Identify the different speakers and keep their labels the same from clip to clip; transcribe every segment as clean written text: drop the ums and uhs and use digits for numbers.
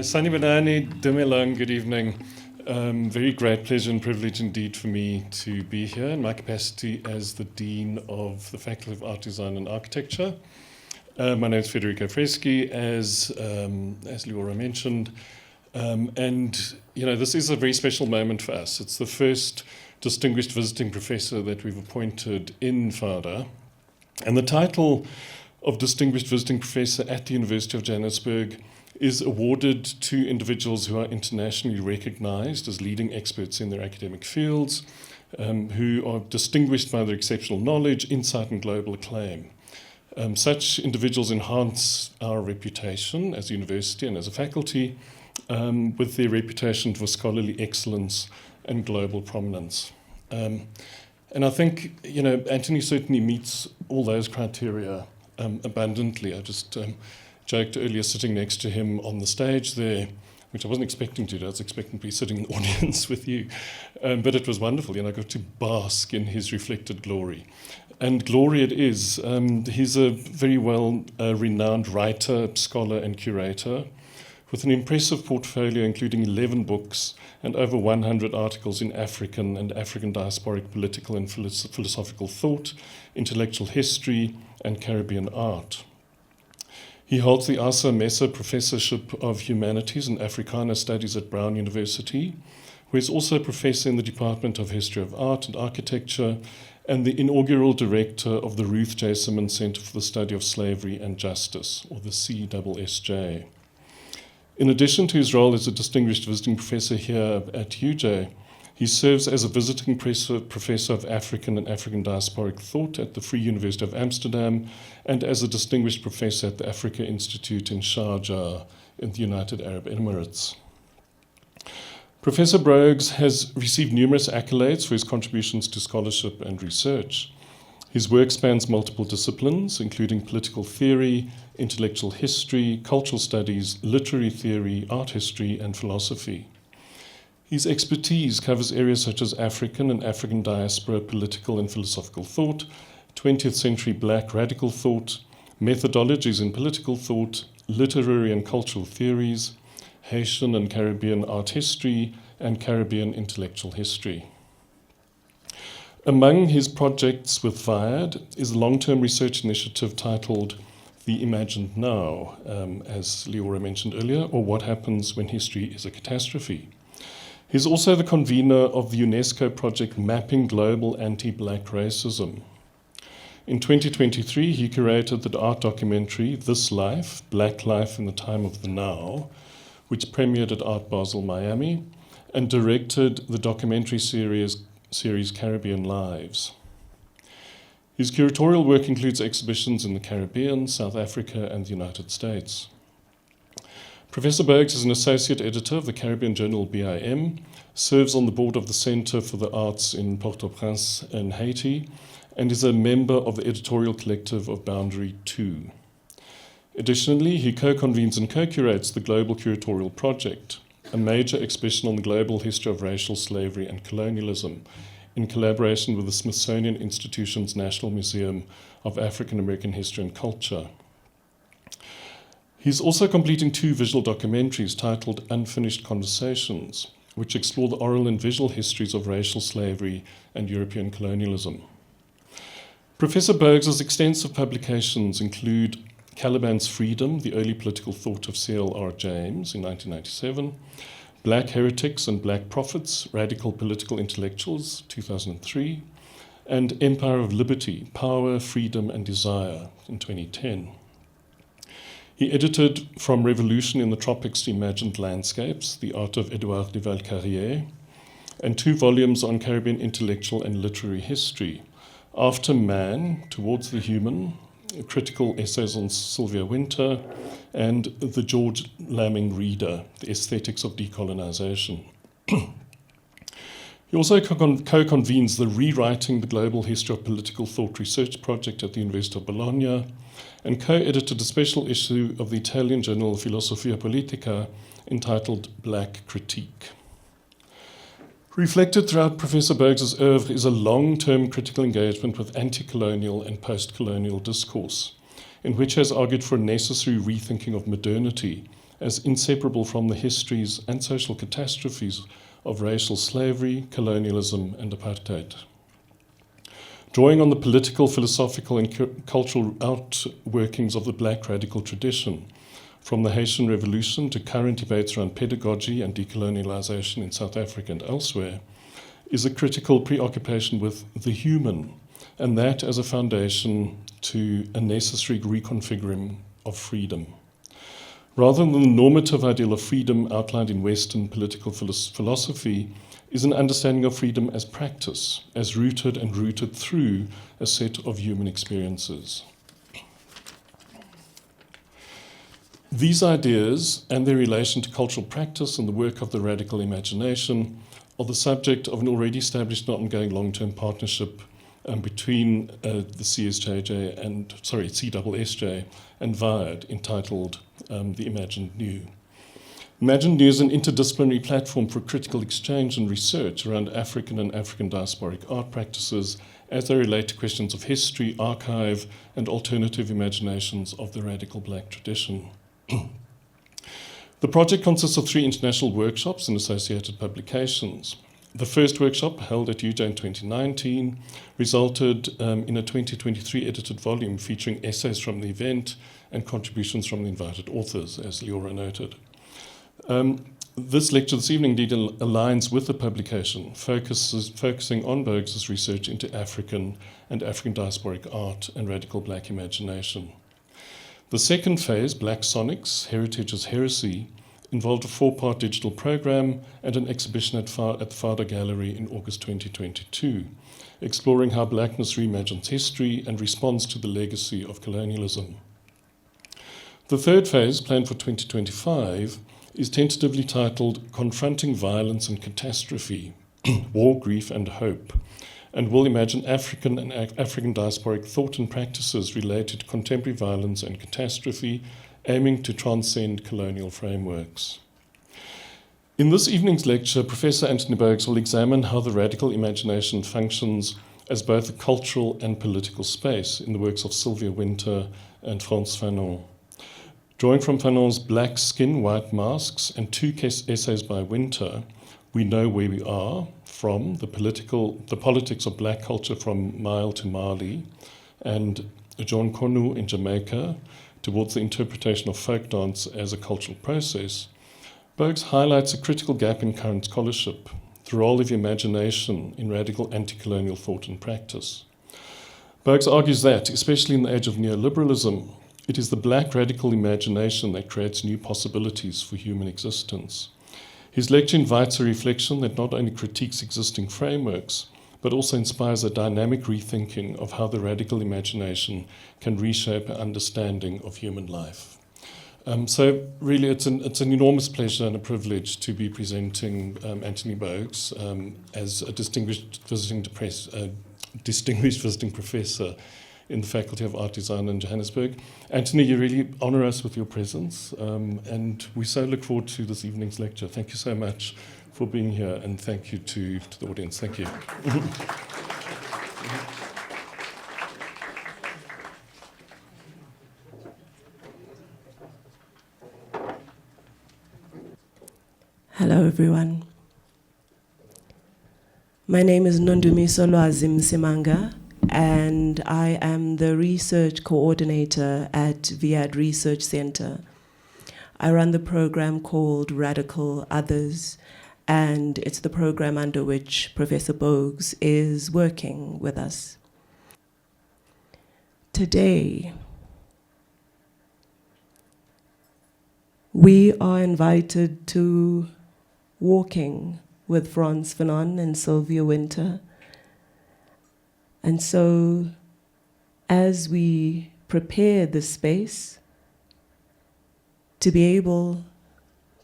Speaker 1: Sanibonani, Dumelang, good evening. Very great pleasure and privilege indeed for me to be here in my capacity as the Dean of the Faculty of Art, Design and Architecture. My name is Federico Freschi, as Leora mentioned. And, you know, this is a very special moment for us. It's the first distinguished visiting professor that we've appointed in VIAD. And the title of Distinguished Visiting Professor at the University of Johannesburg is awarded to individuals who are internationally recognized as leading experts in their academic fields, who are distinguished by their exceptional knowledge, insight, and global acclaim. Such individuals enhance our reputation as a university and as a faculty with their reputation for scholarly excellence and global prominence. And I think, you know, Anthony certainly meets all those criteria abundantly. I just joked earlier sitting next to him on the stage there, which I wasn't expecting to do. I was expecting to be sitting in the audience with you. But it was wonderful. You know, I got to bask in his reflected glory. And glory it is. He's a very well-renowned writer, scholar, and curator with an impressive portfolio including 11 books and over 100 articles in African and African diasporic political and philosophical thought, intellectual history, and Caribbean art. He holds the Asa Mesa Professorship of Humanities and Africana Studies at Brown University, where he's also a professor in the Department of History of Art and Architecture and the inaugural director of the Ruth J. Simmons Center for the Study of Slavery and Justice, or the CSSJ. In addition to his role as a distinguished visiting professor here at UJ, he serves as a visiting professor of African and African diasporic thought at the Free University of Amsterdam and as a distinguished professor at the Africa Institute in Sharjah in the United Arab Emirates. Professor Bogues has received numerous accolades for his contributions to scholarship and research. His work spans multiple disciplines, including political theory, intellectual history, cultural studies, literary theory, art history, and philosophy. His expertise covers areas such as African and African diaspora political and philosophical thought, 20th century black radical thought, methodologies in political thought, literary and cultural theories, Haitian and Caribbean art history, and Caribbean intellectual history. Among his projects with VIAD is a long-term research initiative titled The Imagined Now, as Leora mentioned earlier, or What Happens When History is a Catastrophe. He's also the convener of the UNESCO project Mapping Global Anti-Black Racism. In 2023, he curated the art documentary This Life, Black Life in the Time of the Now, which premiered at Art Basel Miami, and directed the documentary series Caribbean Lives. His curatorial work includes exhibitions in the Caribbean, South Africa, and the United States. Professor Bogues is an associate editor of the Caribbean journal BIM, serves on the board of the Center for the Arts in Port-au-Prince in Haiti, and is a member of the editorial collective of Boundary 2. Additionally, he co-convenes and co-curates the Global Curatorial Project, a major exhibition on the global history of racial slavery and colonialism, in collaboration with the Smithsonian Institution's National Museum of African American History and Culture. He's also completing 2 visual documentaries titled Unfinished Conversations, which explore the oral and visual histories of racial slavery and European colonialism. Professor Bogues' extensive publications include Caliban's Freedom, the Early Political Thought of C.L.R. James in 1997, Black Heretics and Black Prophets, Radical Political Intellectuals, 2003, and Empire of Liberty, Power, Freedom and Desire in 2010. He edited From Revolution in the Tropics to Imagined Landscapes, The Art of Edouard de Valcarrier, and 2 volumes on Caribbean intellectual and literary history, After Man, Towards the Human, critical essays on Sylvia Wynter, and The George Lamming Reader, The Aesthetics of Decolonization. He also co-convenes the Rewriting the Global History of Political Thought research project at the University of Bologna, and co-edited a special issue of the Italian journal Filosofia Politica entitled Black Critique. Reflected throughout Professor Bogues' oeuvre is a long-term critical engagement with anti-colonial and post-colonial discourse, in which he has argued for a necessary rethinking of modernity as inseparable from the histories and social catastrophes of racial slavery, colonialism, and apartheid. Drawing on the political, philosophical, and cultural outworkings of the black radical tradition, from the Haitian Revolution to current debates around pedagogy and decolonialization in South Africa and elsewhere, is a critical preoccupation with the human, and that as a foundation to a necessary reconfiguring of freedom. Rather than the normative ideal of freedom outlined in Western political philosophy, is an understanding of freedom as practice, as rooted and rooted through a set of human experiences. These ideas and their relation to cultural practice and the work of the radical imagination are the subject of an already established and ongoing long-term partnership between the CSSJ and VIAD, entitled The Imagined New. Imagined New is an interdisciplinary platform for critical exchange and research around African and African diasporic art practices as they relate to questions of history, archive, and alternative imaginations of the radical black tradition. The project consists of 3 international workshops and associated publications. The first workshop, held at UJ in 2019, resulted in a 2023 edited volume featuring essays from the event and contributions from the invited authors, as Leora noted. This lecture this evening indeed aligns with the publication, focusing on Bogues' research into African and African diasporic art and radical black imagination. The second phase, Black Sonics, Heritage as Heresy, involved a 4-part digital program and an exhibition at the Fada Gallery in August 2022, exploring how blackness reimagines history and responds to the legacy of colonialism. The third phase, planned for 2025, is tentatively titled Confronting Violence and Catastrophe, War, Grief and Hope, and will imagine African and African diasporic thought and practices related to contemporary violence and catastrophe, aiming to transcend colonial frameworks. In this evening's lecture, Professor Anthony Bogues will examine how the radical imagination functions as both a cultural and political space in the works of Sylvia, Wynter and Frantz Fanon. Drawing from Fanon's Black Skin, White Masks and 2 essays by Wynter, We Know Where We Are, from the politics of black culture from Myal to Marley, and Jonkonnu in Jamaica, towards the interpretation of folk dance as a cultural process, Bogues highlights a critical gap in current scholarship, the role of imagination in radical anti-colonial thought and practice. Bogues argues that, especially in the age of neoliberalism, it is the black radical imagination that creates new possibilities for human existence. His lecture invites a reflection that not only critiques existing frameworks, but also inspires a dynamic rethinking of how the radical imagination can reshape our understanding of human life. So really it's an enormous pleasure and a privilege to be presenting Anthony Bogues as a distinguished visiting professor in the Faculty of Art Design in Johannesburg. Anthony, you really honour us with your presence, and we so look forward to this evening's lecture. Thank you so much for being here, and thank you to the audience. Thank you.
Speaker 2: Hello, everyone. My name is Nondumiso Lwazim Simanga, and I am the research coordinator at VIAD Research Center. I run the program called Radical Others, and it's the program under which Professor Bogues is working with us. Today, we are invited to walking with Frantz Fanon and Sylvia Wynter. And so, as we prepare this space to be able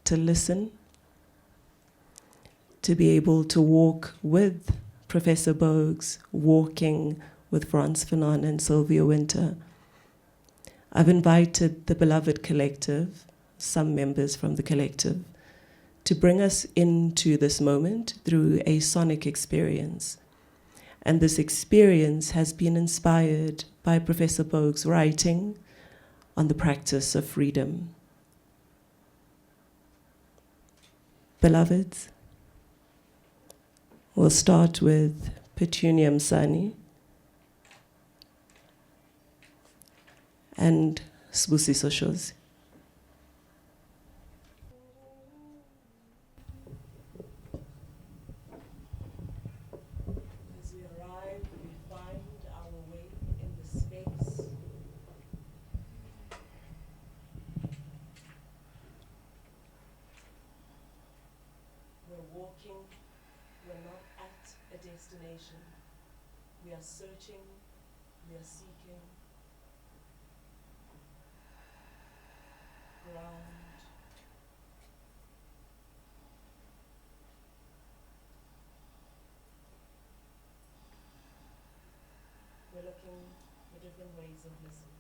Speaker 2: to listen, to be able to walk with Professor Bogues, walking with Frantz Fanon and Sylvia Wynter, I've invited the beloved collective, some members from the collective, to bring us into this moment through a sonic experience. And this experience has been inspired by Professor Bogues' writing on the practice of freedom. beloveds. We'll start with Petunia Msani and Sbusiso Shozi. As we arrive, we find our way in the space. We're walking, we're not at a destination. We are searching, we are seeking ground. We're looking for different ways of listening.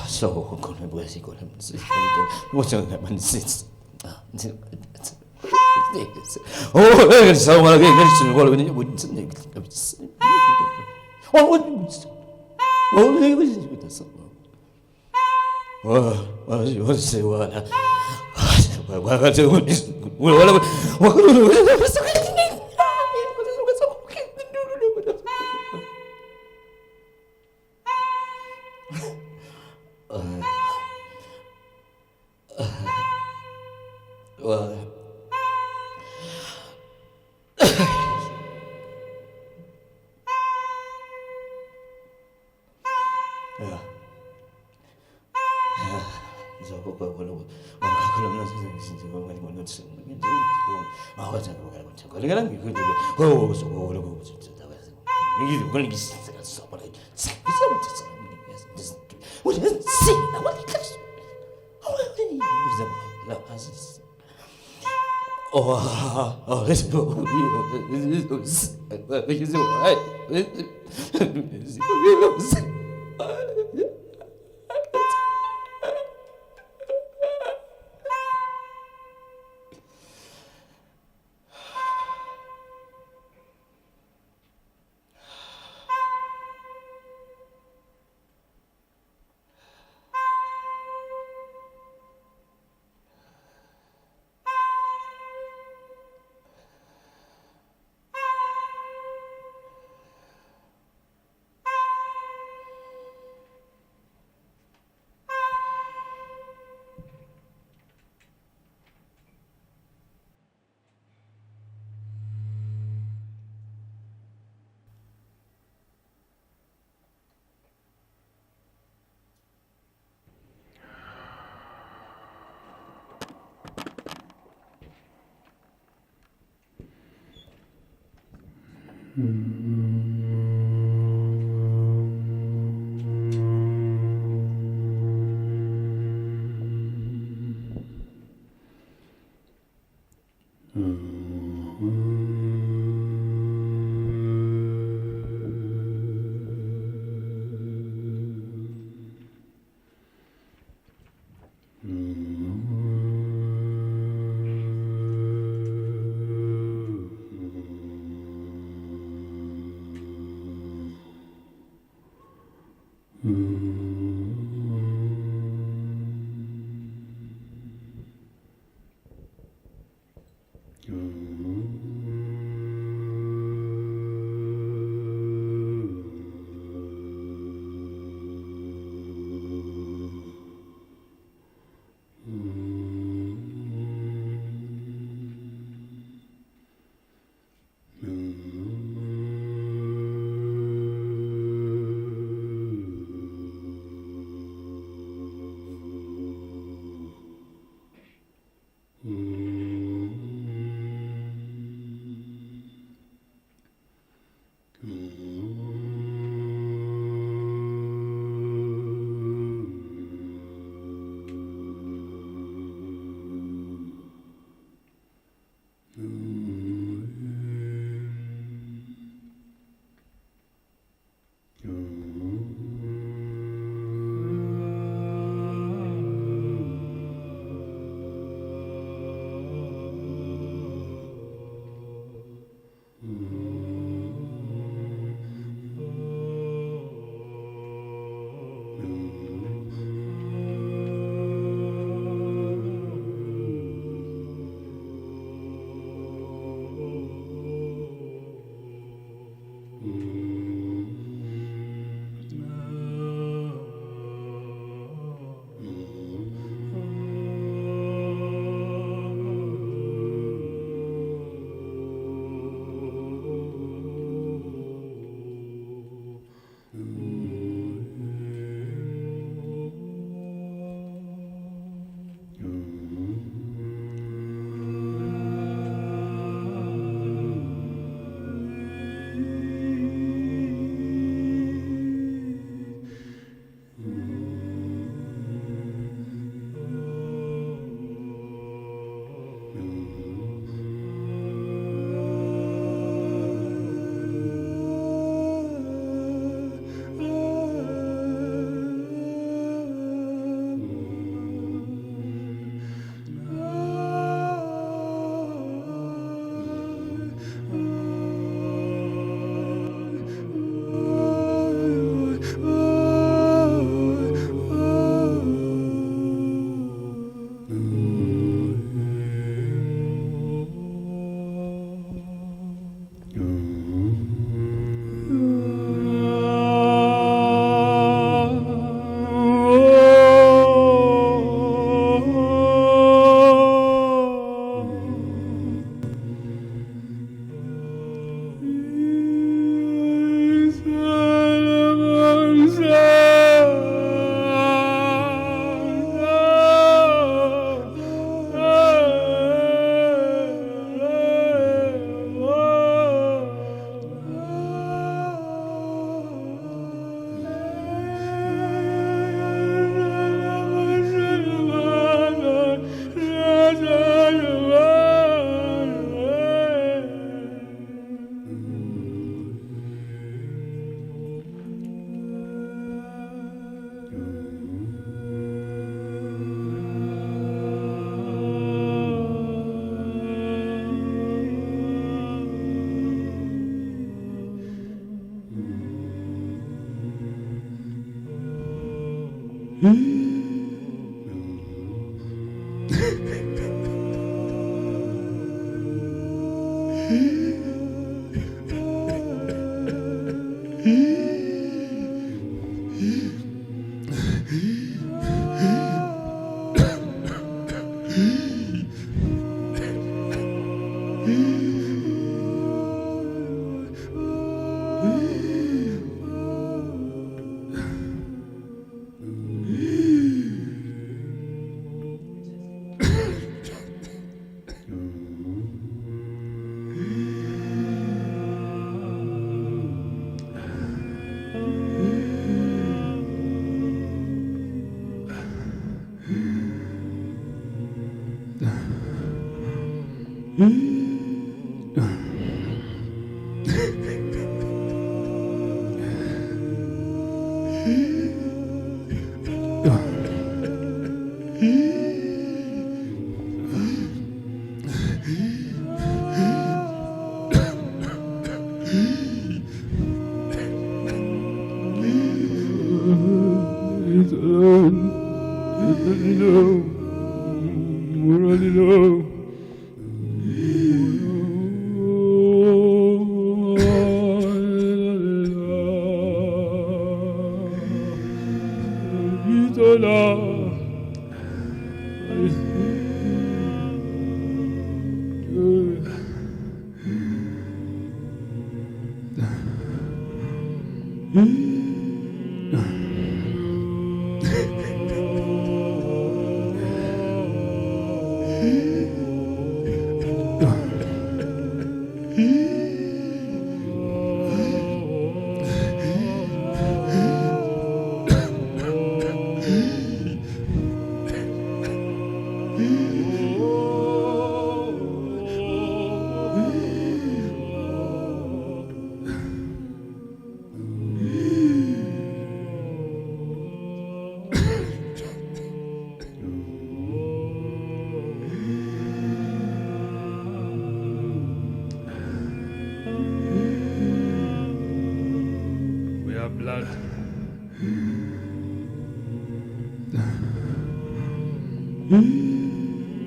Speaker 3: So con può si con si voglio che man si oh so ma che non vuole venire vuoi ne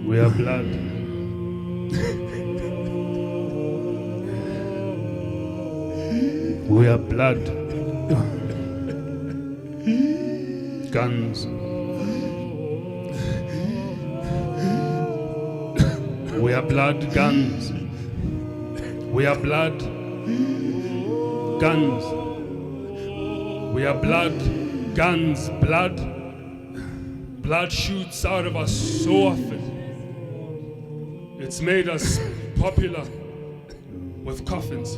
Speaker 4: We are blood. We are blood. Guns. We are blood, guns. We are blood, guns. We are blood, guns, blood. Blood shoots out of us so often. It's made us popular with coffins.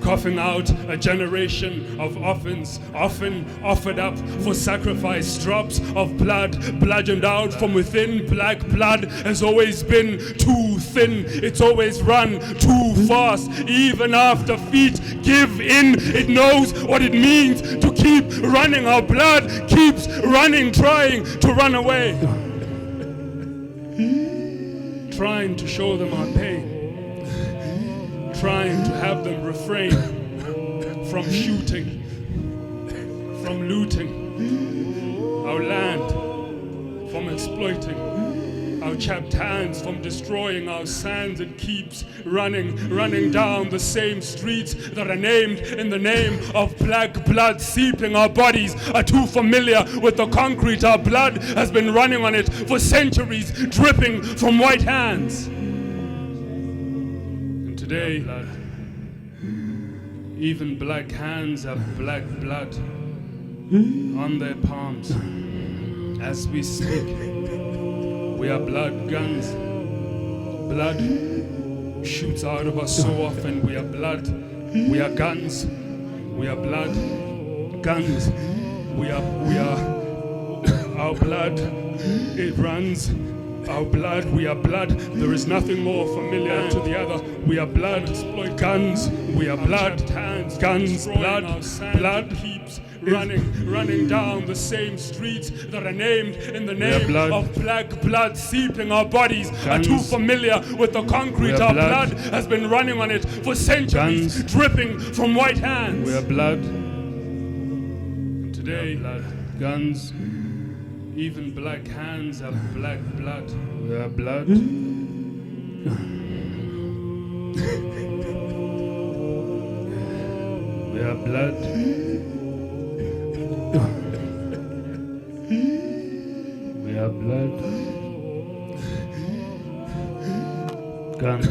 Speaker 4: Coughing out a generation of orphans, often offered up for sacrifice. Drops of blood bludgeoned out from within. Black blood has always been too thin. It's always run too fast. Even after feet give in, it knows what it means to keep running. Our blood keeps running, trying to run away. Trying to show them our pain. Trying to have them refrain from shooting, from looting our land, from exploiting our chapped hands, from destroying our sands. It keeps running down the same streets that are named in the name of black blood seeping. Our bodies are too familiar with the concrete. Our blood has been running on it for centuries, dripping from white hands. Today, even black hands have black blood on their palms. As we speak, we are blood, guns. Blood shoots out of us so often. We are blood, we are guns. We are blood, guns. We are our blood, it runs. Our blood, we are blood. There is nothing more familiar to the other. We are blood, guns. We are blood, hands, guns, blood. Blood keeps running down the same streets that are named in the name of black blood seeping. Our bodies are too familiar with the concrete. Our blood has been running on it for centuries, dripping from white hands.
Speaker 3: We are blood.
Speaker 4: Today, guns. Even black hands have black blood. We are blood. We are blood. We are blood. Guns.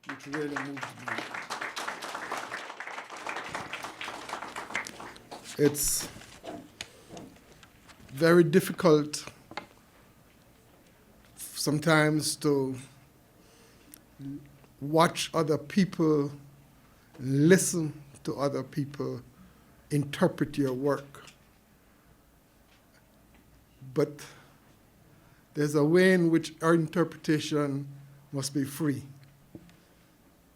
Speaker 5: Which really moved me. It's very difficult sometimes to watch other people, listen to other people, interpret your work. But there's a way in which our interpretation must be free,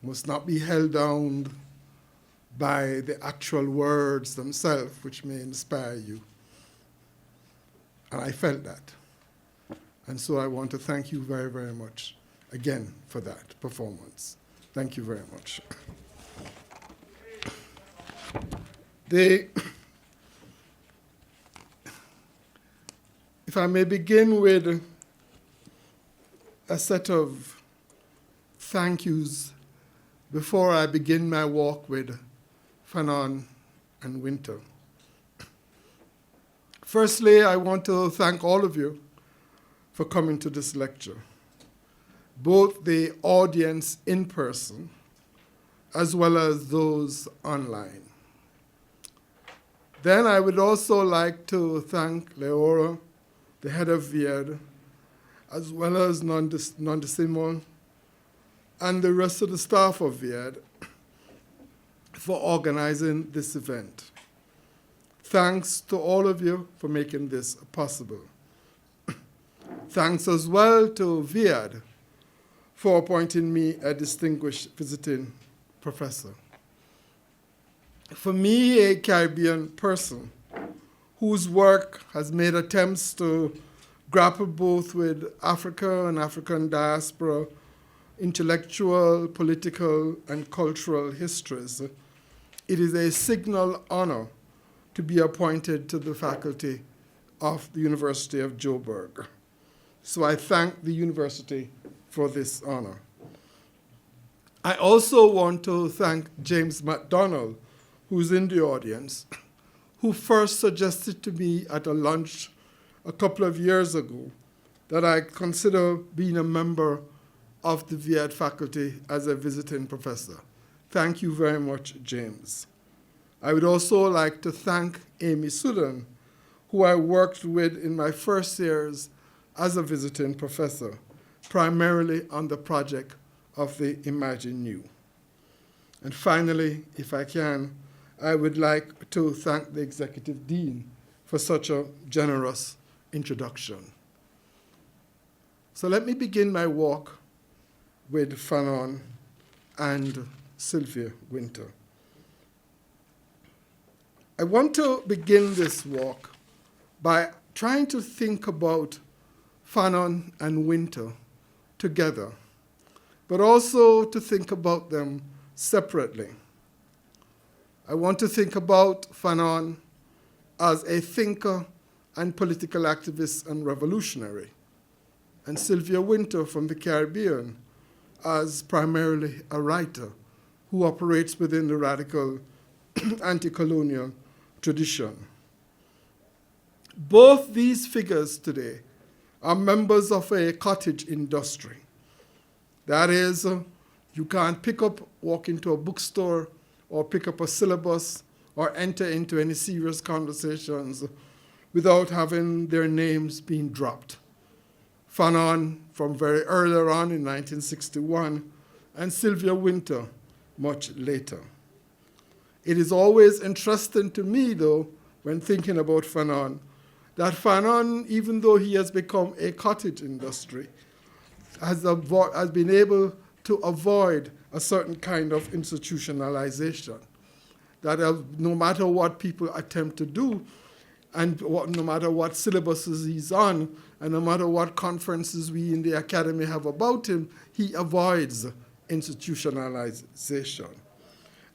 Speaker 5: must not be held down by the actual words themselves, which may inspire you. And I felt that. And so I want to thank you very, very much again for that performance. Thank you very much. If I may begin with a set of thank yous before I begin my walk with Fanon and Wynter. Firstly, I want to thank all of you for coming to this lecture, both the audience in person as well as those online. Then I would also like to thank Leora, the head of VIAD, as well as Nanda Simon, and the rest of the staff of VIAD for organizing this event. Thanks to all of you for making this possible. Thanks as well to VIAD for appointing me a distinguished visiting professor. For me, a Caribbean person whose work has made attempts to grapple both with Africa and African diaspora, intellectual, political, and cultural histories, it is a signal honor to be appointed to the faculty of the University of Joburg. So I thank the university for this honor. I also want to thank James MacDonald, who's in the audience, who first suggested to me at a lunch a couple of years ago that I consider being a member of the VIAD faculty as a visiting professor. Thank you very much, James. I would also like to thank Amy Sudan, who I worked with in my first years as a visiting professor, primarily on the project of the Imagine New. And finally, if I can, I would like to thank the Executive Dean for such a generous introduction. So let me begin my walk with Fanon and Sylvia Wynter. I want to begin this walk by trying to think about Fanon and Wynter together, but also to think about them separately. I want to think about Fanon as a thinker and political activist and revolutionary, and Sylvia Wynter from the Caribbean as primarily a writer who operates within the radical anti-colonial tradition. Both these figures today are members of a cottage industry. That is, you can't walk into a bookstore or pick up a syllabus or enter into any serious conversations without having their names being dropped. Fanon from very earlier on in 1961, and Sylvia Wynter much later. It is always interesting to me, though, when thinking about Fanon, that Fanon, even though he has become a cottage industry, has been able to avoid a certain kind of institutionalization. That no matter what people attempt to do, and no matter what syllabuses he's on, and no matter what conferences we in the academy have about him, he avoids institutionalization.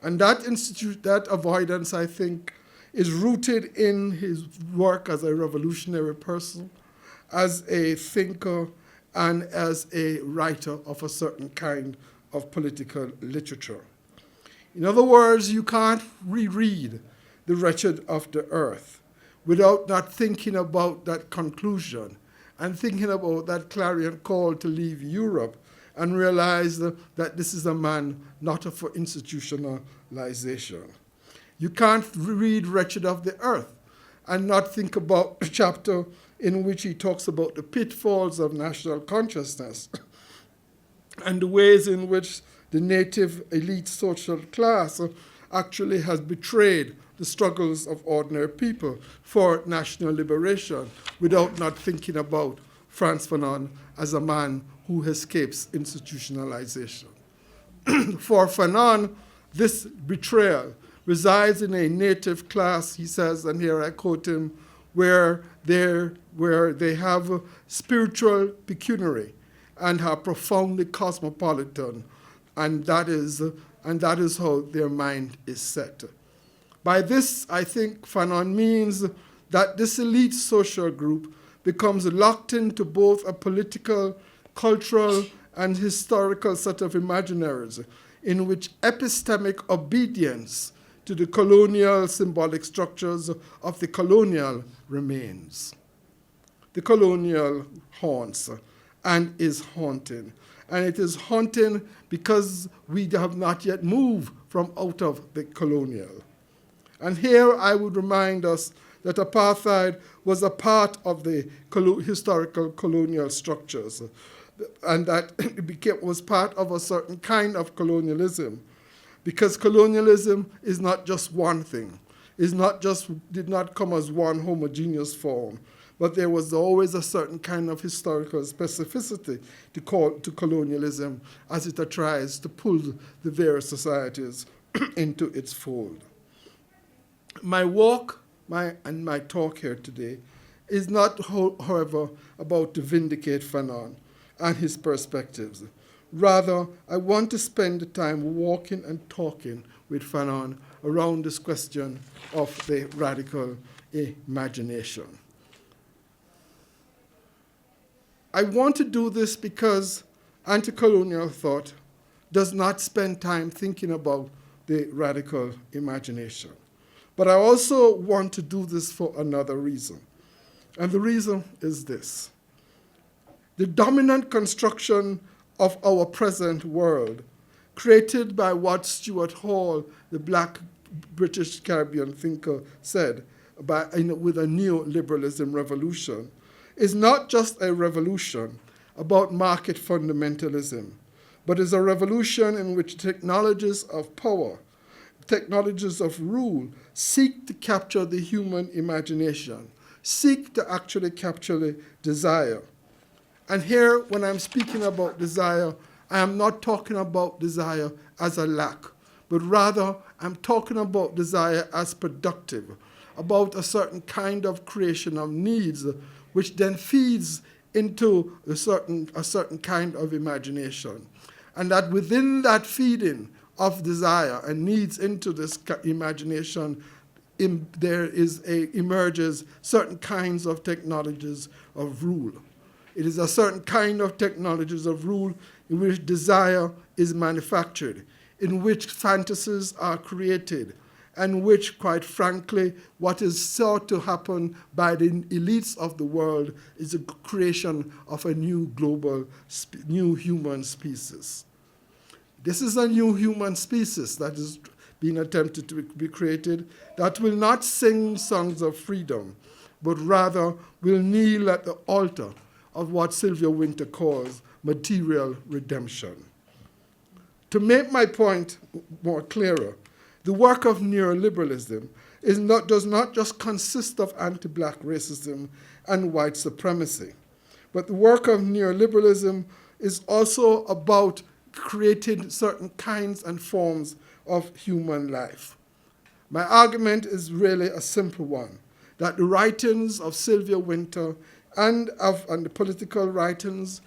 Speaker 5: And that avoidance, I think, is rooted in his work as a revolutionary person, as a thinker, and as a writer of a certain kind of political literature. In other words, you can't reread The Wretched of the Earth without not thinking about that conclusion and thinking about that clarion call to leave Europe and realize that this is a man not for institutionalization. You can't read Wretched of the Earth and not think about the chapter in which he talks about the pitfalls of national consciousness and the ways in which the native elite social class actually has betrayed the struggles of ordinary people for national liberation without not thinking about Frantz Fanon as a man who escapes institutionalization. For Fanon, this betrayal resides in a native class, he says, and here I quote him, where they have spiritual pecuniary and are profoundly cosmopolitan, and that is how their mind is set. By this, I think Fanon means that this elite social group becomes locked into both a political, cultural, and historical set of imaginaries in which epistemic obedience to the colonial symbolic structures of the colonial remains. The colonial haunts and is haunting. And it is haunting because we have not yet moved from out of the colonial. And here I would remind us that apartheid was a part of the historical colonial structures, and that it was part of a certain kind of colonialism, because colonialism is not just one thing. Did not come as one homogeneous form, but there was always a certain kind of historical specificity to colonialism as it tries to pull the various societies into its fold. My walk and my talk here today is not, however, about to vindicate Fanon and his perspectives. Rather, I want to spend the time walking and talking with Fanon around this question of the radical imagination. I want to do this because anti-colonial thought does not spend time thinking about the radical imagination. But I also want to do this for another reason. And the reason is this. The dominant construction of our present world, created by what Stuart Hall, the black British Caribbean thinker, said with a neoliberalism revolution, is not just a revolution about market fundamentalism, but is a revolution in which technologies of power, technologies of rule, seek to capture the human imagination, seek to actually capture the desire. And here, when I'm speaking about desire, I am not talking about desire as a lack, but rather I'm talking about desire as productive, about a certain kind of creation of needs, which then feeds into a certain kind of imagination. And that within that feeding of desire and needs into this imagination, emerges certain kinds of technologies of rule. It is a certain kind of technologies of rule in which desire is manufactured, in which fantasies are created, and which, quite frankly, what is sought to happen by the elites of the world is the creation of a new global, new human species. This is a new human species that is being attempted to be created that will not sing songs of freedom, but rather will kneel at the altar of what Sylvia Wynter calls material redemption. To make my point more clearer, the work of neoliberalism does not just consist of anti-black racism and white supremacy, but the work of neoliberalism is also about created certain kinds and forms of human life. My argument is really a simple one, that the writings of Sylvia Wynter and the political writings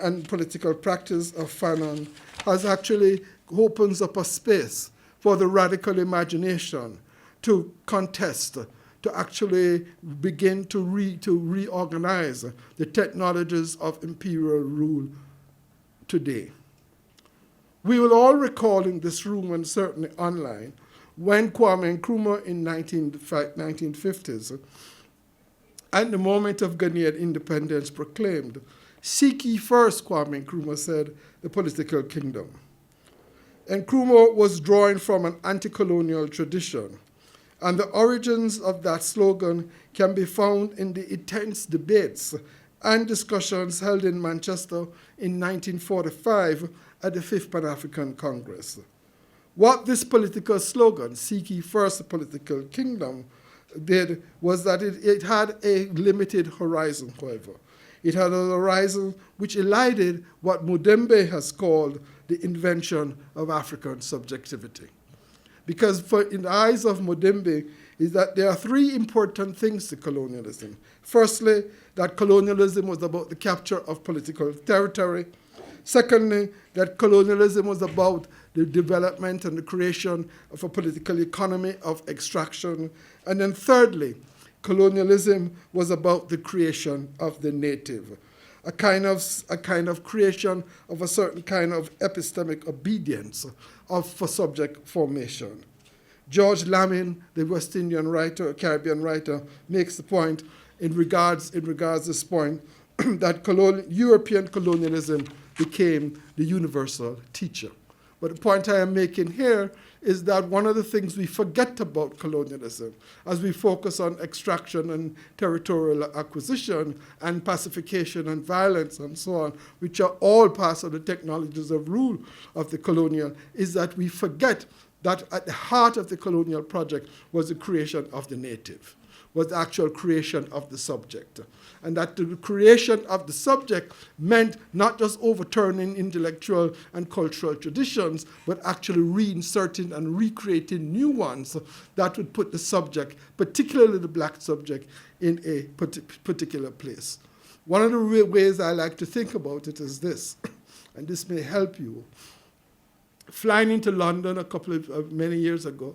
Speaker 5: and political practice of Fanon has actually opens up a space for the radical imagination to contest, to actually begin to reorganize the technologies of imperial rule today. We will all recall in this room and certainly online when Kwame Nkrumah in 1950s, at the moment of Ghanaian independence proclaimed, "Seek ye first," Kwame Nkrumah said, "the political kingdom." Nkrumah was drawing from an anti-colonial tradition, and the origins of that slogan can be found in the intense debates and discussions held in Manchester in 1945 at the Fifth Pan-African Congress. What this political slogan, "Seek ye first the political kingdom," did was that it had a limited horizon, however. It had a horizon which elided what Mudembe has called the invention of African subjectivity. Because in the eyes of Mudembe, is that there are three important things to colonialism. Firstly, that colonialism was about the capture of political territory. Secondly, that colonialism was about the development and the creation of a political economy of extraction. And then thirdly, colonialism was about the creation of the native, a kind of creation of a certain kind of epistemic obedience for subject formation. George Lamin, the West Indian writer, Caribbean writer, makes the point in regards to this point that European colonialism became the universal teacher. But the point I am making here is that one of the things we forget about colonialism as we focus on extraction and territorial acquisition and pacification and violence and so on, which are all parts of the technologies of rule of the colonial, is that we forget that at the heart of the colonial project was the creation of the native, was the actual creation of the subject. And that the creation of the subject meant not just overturning intellectual and cultural traditions, but actually reinserting and recreating new ones that would put the subject, particularly the black subject, in a particular place. One of the ways I like to think about it is this, and this may help you. Flying into London many years ago,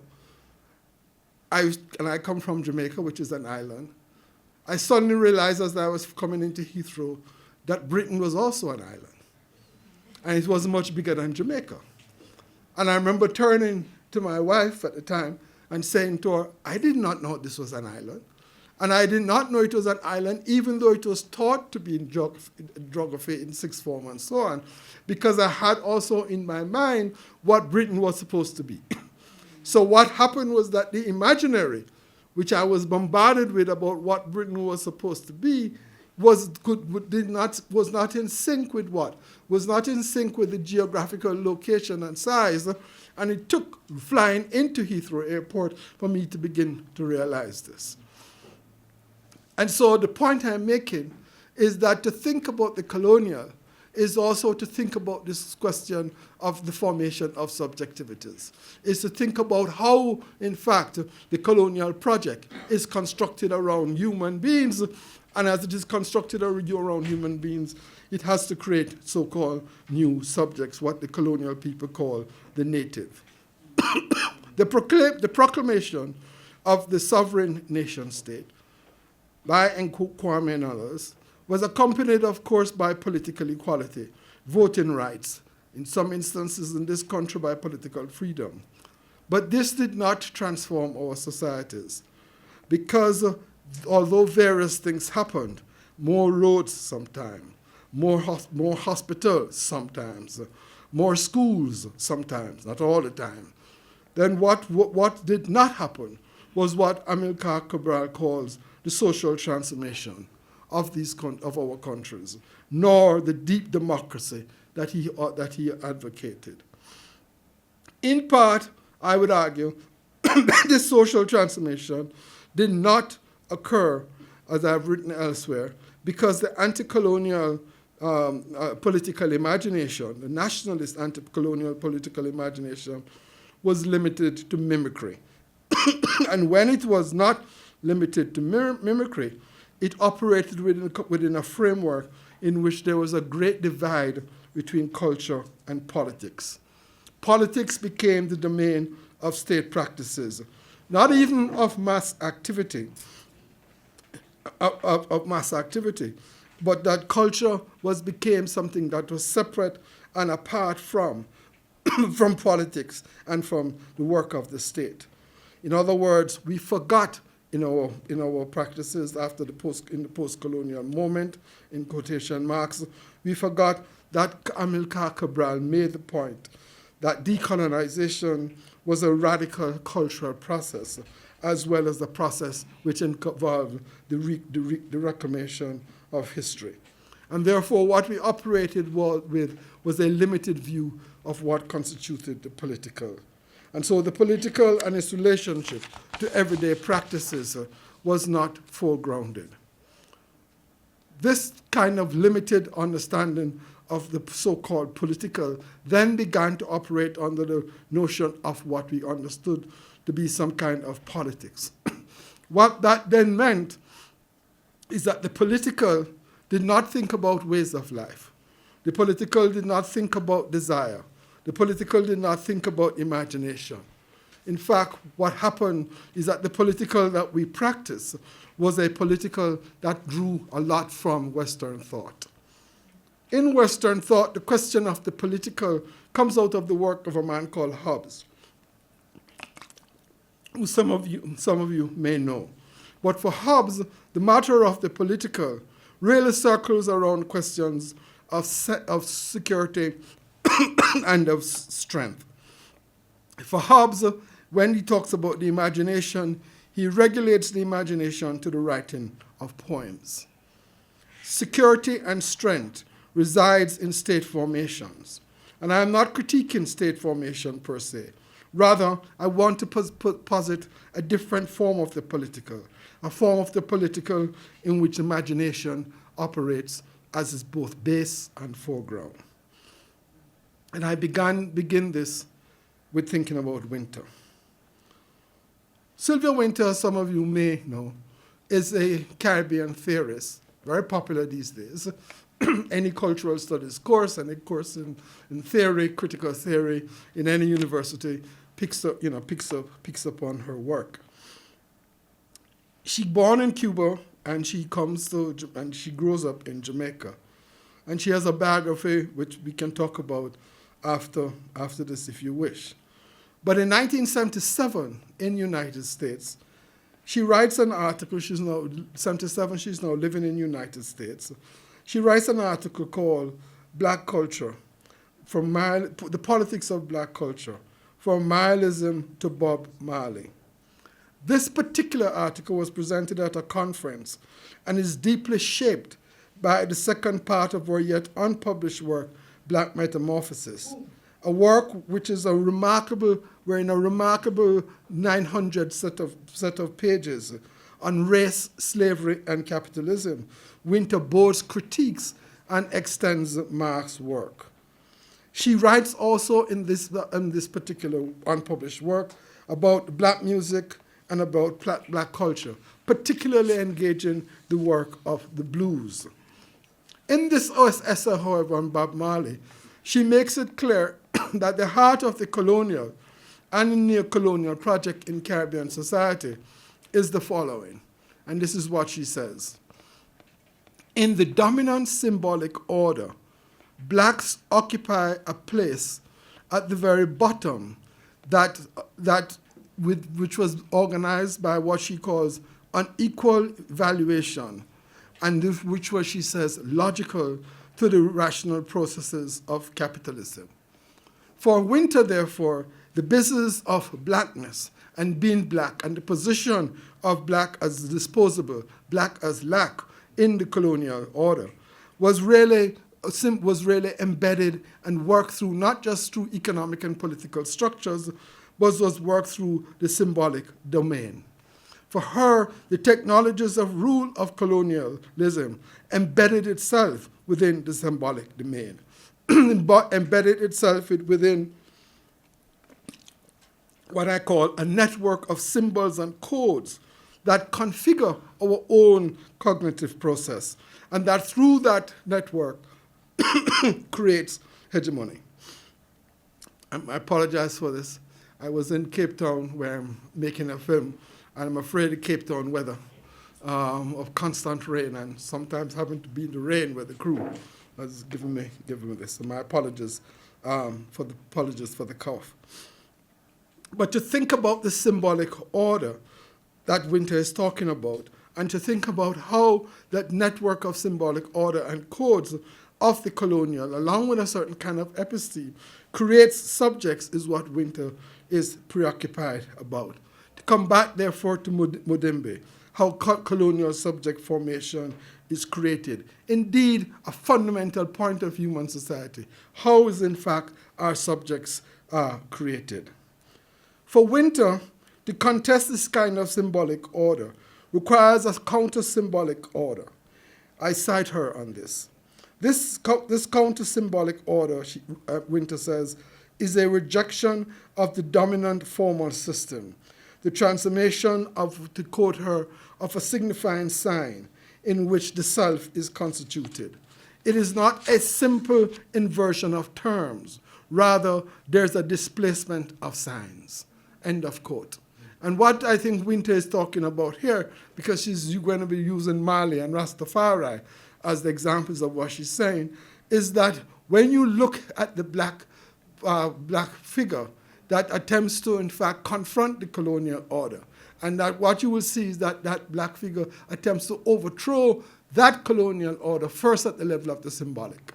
Speaker 5: I come from Jamaica, which is an island. I suddenly realized as I was coming into Heathrow that Britain was also an island. And it was much bigger than Jamaica. And I remember turning to my wife at the time and saying to her, I did not know this was an island. And I did not know it was an island, even though it was taught to be in geography in sixth form and so on, because I had also in my mind what Britain was supposed to be. So what happened was that the imaginary, which I was bombarded with about what Britain was supposed to be, was not in sync with what? Was not in sync with the geographical location and size. And it took flying into Heathrow Airport for me to begin to realize this. And so the point I'm making is that to think about the colonial is also to think about this question of the formation of subjectivities, is to think about how, in fact, the colonial project is constructed around human beings, and as it is constructed around human beings, it has to create so-called new subjects, what the colonial people call the native. The proclamation of the sovereign nation-state by Kwame and others was accompanied, of course, by political equality, voting rights, in some instances in this country by political freedom. But this did not transform our societies, because although various things happened, more roads sometimes, more hospitals sometimes, more schools sometimes, not all the time, then what did not happen was what Amilcar Cabral calls the social transformation of our countries, nor the deep democracy that he advocated. In part, I would argue that this social transformation did not occur, as I've written elsewhere, because the anti-colonial political imagination, the nationalist anti-colonial political imagination, was limited to mimicry. And when it was not limited to mimicry, it operated within a framework in which there was a great divide between culture and politics. Politics became the domain of state practices, not even of mass activity, but that culture became something that was separate and apart from, from politics and from the work of the state. In other words, we forgot in our practices after in the post-colonial moment, in quotation marks, we forgot that Amilcar Cabral made the point that decolonization was a radical cultural process, as well as the process which involved the reclamation of history. And therefore, what we operated with was a limited view of what constituted the political. And so the political and its relationship to everyday practices was not foregrounded. This kind of limited understanding of the so-called political then began to operate under the notion of what we understood to be some kind of politics. What that then meant is that the political did not think about ways of life. The political did not think about desire. The political did not think about imagination. In fact, what happened is that the political that we practice was a political that drew a lot from Western thought. In Western thought, the question of the political comes out of the work of a man called Hobbes, who some of you may know. But for Hobbes, the matter of the political really circles around questions of security and of strength. For Hobbes, when he talks about the imagination, he regulates the imagination to the writing of poems. Security and strength resides in state formations. And I am not critiquing state formation per se. Rather, I want to posit a different form of the political, a form of the political in which imagination operates as is both base and foreground. And I begin this with thinking about Wynter. Sylvia Wynter, some of you may know, is a Caribbean theorist, very popular these days. Any cultural studies course, any course in theory, critical theory, in any university, picks up on her work. She's born in Cuba, and she grows up in Jamaica. And she has a biography, which we can talk about after this if you wish. But in 1977, in the United States, she writes an article. She's now living in the United States. She writes an article called Black Culture, from the Politics of Black Culture, from Myalism to Bob Marley. This particular article was presented at a conference and is deeply shaped by the second part of her yet unpublished work, Black Metamorphosis, a work which is we're in a remarkable 900 set of pages on race, slavery, and capitalism. Wynter both critiques and extends Marx's work. She writes also in this particular unpublished work about black music and about black culture, particularly engaging the work of the blues. In this essay, however, on Bob Marley, she makes it clear that the heart of the colonial and neocolonial project in Caribbean society is the following, and this is what she says. In the dominant symbolic order, blacks occupy a place at the very bottom which was organized by what she calls unequal valuation, and which was, she says, logical to the rational processes of capitalism. For Wynter, therefore, the business of blackness and being black and the position of black as disposable, black as lack in the colonial order was really embedded and worked through not just through economic and political structures, but was worked through the symbolic domain. For her, the technologies of rule of colonialism embedded itself within the symbolic domain, embedded itself within what I call a network of symbols and codes that configure our own cognitive process, and that through that network creates hegemony. I apologize for this. I was in Cape Town where I'm making a film, and I'm afraid of Cape Town weather, of constant rain, and sometimes having to be in the rain with the crew was giving me this. So my apologies for the cough. But to think about the symbolic order that Wynter is talking about, and to think about how that network of symbolic order and codes of the colonial, along with a certain kind of episteme, creates subjects, is what Wynter is preoccupied about. To come back, therefore, to Mudimbe, how colonial subject formation is created. Indeed, a fundamental point of human society. How is, in fact, our subjects created? For Wynter, to contest this kind of symbolic order requires a counter-symbolic order. I cite her on this. This counter-symbolic order, Wynter says, is a rejection of the dominant formal system, the transformation of, to quote her, of a signifying sign in which the self is constituted. It is not a simple inversion of terms. Rather, there's a displacement of signs. End of quote. And what I think Wynter is talking about here, because she's going to be using Marley and Rastafari as the examples of what she's saying, is that when you look at the black figure that attempts to, in fact, confront the colonial order, and that what you will see is that that black figure attempts to overthrow that colonial order first at the level of the symbolic.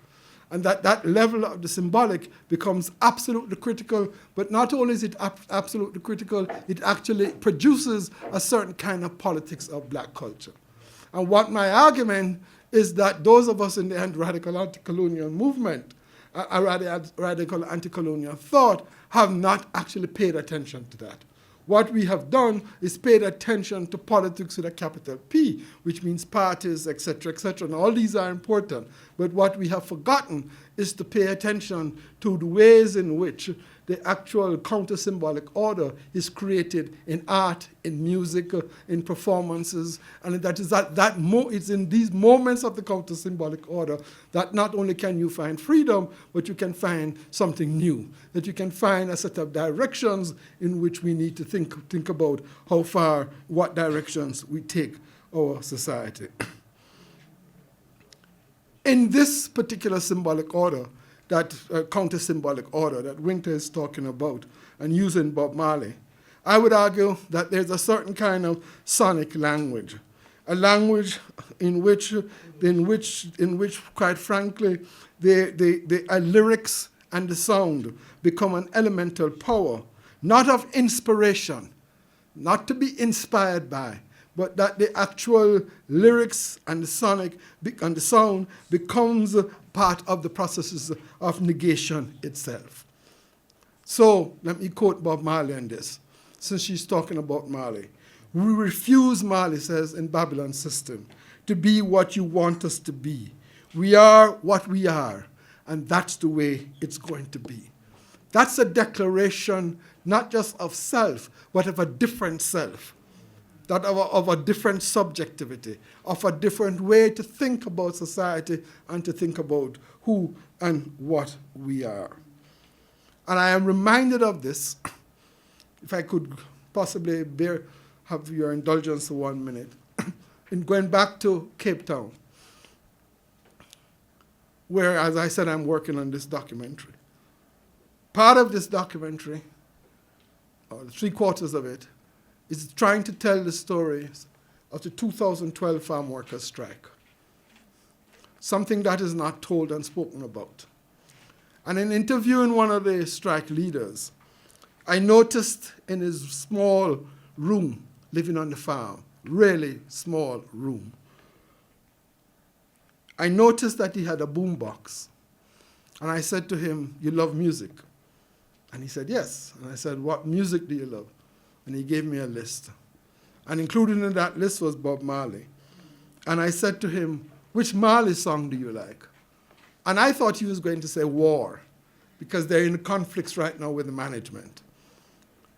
Speaker 5: And that level of the symbolic becomes absolutely critical, but not only is it absolutely critical, it actually produces a certain kind of politics of black culture. And what my argument is that those of us in the radical anti-colonial movement, radical anti-colonial thought, have not actually paid attention to that. What we have done is paid attention to politics with a capital P, which means parties, etc., etc., and all these are important. But what we have forgotten is to pay attention to the ways in which the actual counter-symbolic order is created in art, in music, in performances, and that is it's in these moments of the counter-symbolic order that not only can you find freedom, but you can find something new, that you can find a set of directions in which we need to think about how far, what directions we take our society. In this particular symbolic order, that counter-symbolic order that Wynter is talking about and using Bob Marley, I would argue that there's a certain kind of sonic language, a language in which quite frankly, the lyrics and the sound become an elemental power, not of inspiration, not to be inspired by, but that the actual lyrics and the sonic and the sound becomes part of the processes of negation itself. So let me quote Bob Marley on this, since she's talking about Marley. We refuse, Marley says in Babylon System, to be what you want us to be. We are what we are, and that's the way it's going to be. That's a declaration not just of self, but of a different self, that of a different subjectivity, of a different way to think about society and to think about who and what we are. And I am reminded of this, if I could possibly have your indulgence for 1 minute, in going back to Cape Town, where, as I said, I'm working on this documentary. Part of this documentary, or 3/4 of it, is trying to tell the stories of the 2012 farm workers' strike, something that is not told and spoken about. And in interviewing one of the strike leaders, I noticed in his small room, living on the farm, really small room, I noticed that he had a boombox. And I said to him, "You love music?" And he said, "Yes." And I said, "What music do you love?" And he gave me a list. And included in that list was Bob Marley. And I said to him, "Which Marley song do you like?" And I thought he was going to say war, because they're in conflicts right now with the management.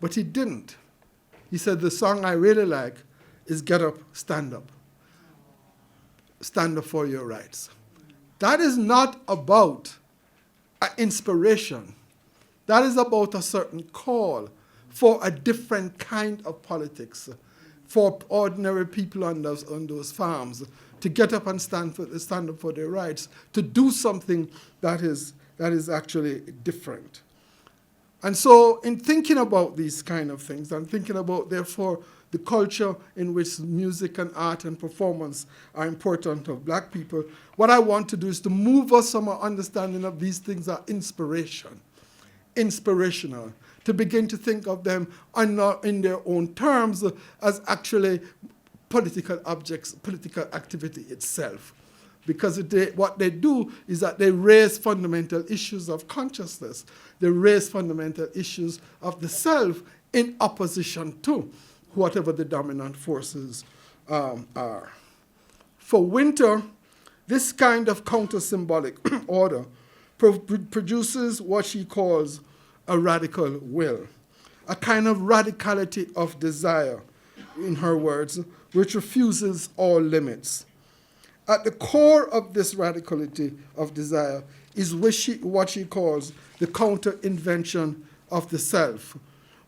Speaker 5: But he didn't. He said, the song I really like is Get Up, Stand Up. Stand up for your rights. That is not about an inspiration. That is about a certain call for a different kind of politics, for ordinary people on those farms to get up and stand up for their rights, to do something that is actually different. And so in thinking about these kind of things, I'm thinking about, therefore, the culture in which music and art and performance are important of black people. What I want to do is to move us from our understanding of these things as inspirational, to begin to think of them in their own terms as actually political objects, political activity itself. Because what they do is that they raise fundamental issues of consciousness. They raise fundamental issues of the self in opposition to whatever the dominant forces are. For Wynter, this kind of counter-symbolic order produces what she calls a radical will, a kind of radicality of desire, in her words, which refuses all limits. At the core of this radicality of desire is what she calls the counter-invention of the self,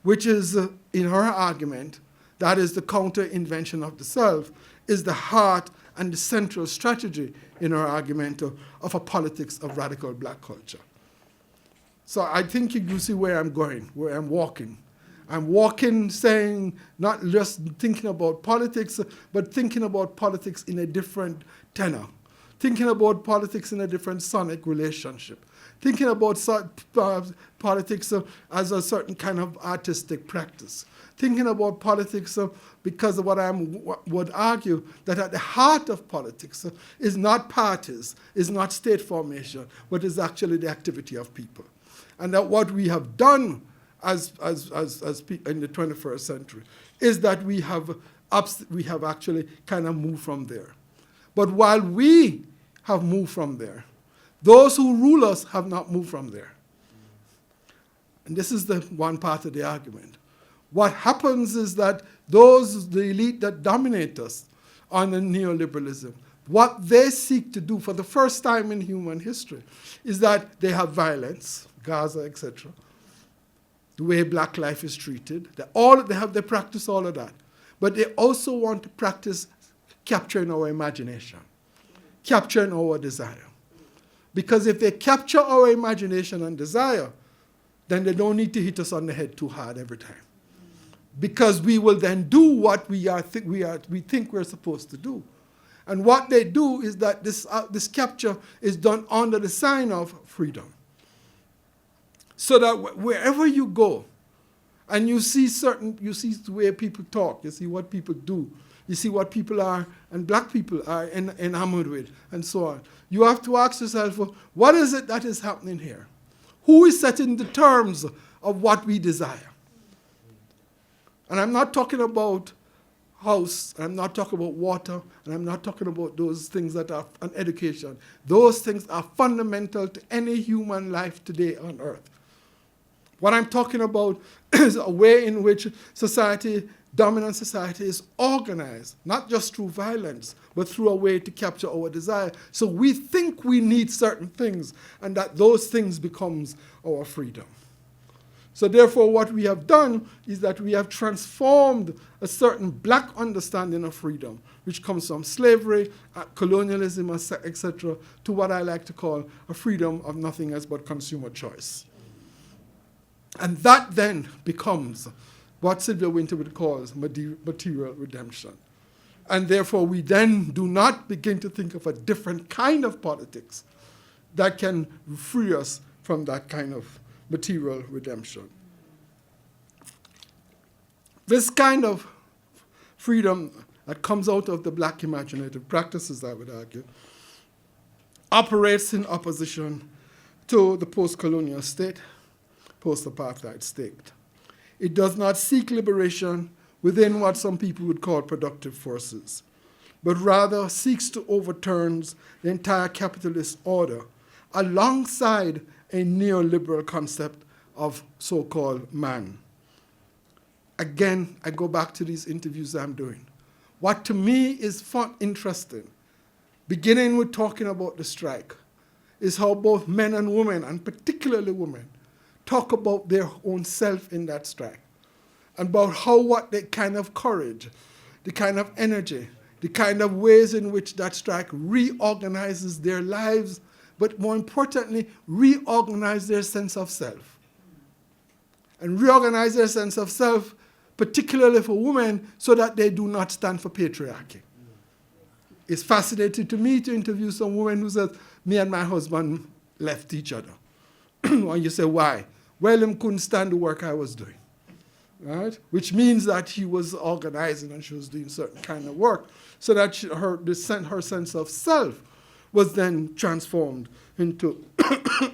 Speaker 5: which is, in her argument, that is the counter-invention of the self, is the heart and the central strategy in her argument of a politics of radical black culture. So I think you see where I'm going, where I'm walking. I'm walking, saying, not just thinking about politics, but thinking about politics in a different tenor, thinking about politics in a different sonic relationship, thinking about politics as a certain kind of artistic practice, thinking about politics because of what I would argue that at the heart of politics is not parties, is not state formation, but is actually the activity of people. And that what we have done as in the 21st century is that we have actually kind of moved from there. But while we have moved from there, those who rule us have not moved from there. And this is the one part of the argument. What happens is that the elite that dominate us under neoliberalism, what they seek to do for the first time in human history is that they have violence, Gaza, etc., the way black life is treated. They practice all of that. But they also want to practice capturing our imagination, capturing our desire. Because if they capture our imagination and desire, then they don't need to hit us on the head too hard every time. Because we will then do what we think we're supposed to do. And what they do is that this capture is done under the sign of freedom. So that wherever you go, and you see the way people talk, you see what people do, you see what people are, and black people are enamored with, and so on. You have to ask yourself, what is it that is happening here? Who is setting the terms of what we desire? And I'm not talking about house, and I'm not talking about water, and I'm not talking about those things that are an education. Those things are fundamental to any human life today on earth. What I'm talking about is a way in which dominant society is organized, not just through violence, but through a way to capture our desire. So we think we need certain things, and that those things becomes our freedom. So therefore, what we have done is that we have transformed a certain black understanding of freedom, which comes from slavery, colonialism, etc., to what I like to call a freedom of nothing else but consumer choice. And that then becomes what Sylvia Wynter would call material redemption. And therefore, we then do not begin to think of a different kind of politics that can free us from that kind of material redemption. This kind of freedom that comes out of the black imaginative practices, I would argue, operates in opposition to the post-colonial state, post-apartheid state. It does not seek liberation within what some people would call productive forces, but rather seeks to overturn the entire capitalist order alongside a neoliberal concept of so-called man. Again, I go back to these interviews I'm doing. What to me is interesting, beginning with talking about the strike, is how both men and women, and particularly women, talk about their own self in that strike, and about how what the kind of courage, the kind of energy, the kind of ways in which that strike reorganizes their lives, but more importantly, reorganize their sense of self. And reorganize their sense of self, particularly for women, so that they do not stand for patriarchy. It's fascinating to me to interview some woman who says, me and my husband left each other. And you say, why? Well, he couldn't stand the work I was doing. Right? Which means that he was organizing and she was doing certain kind of work, so that her sense of self was then transformed into,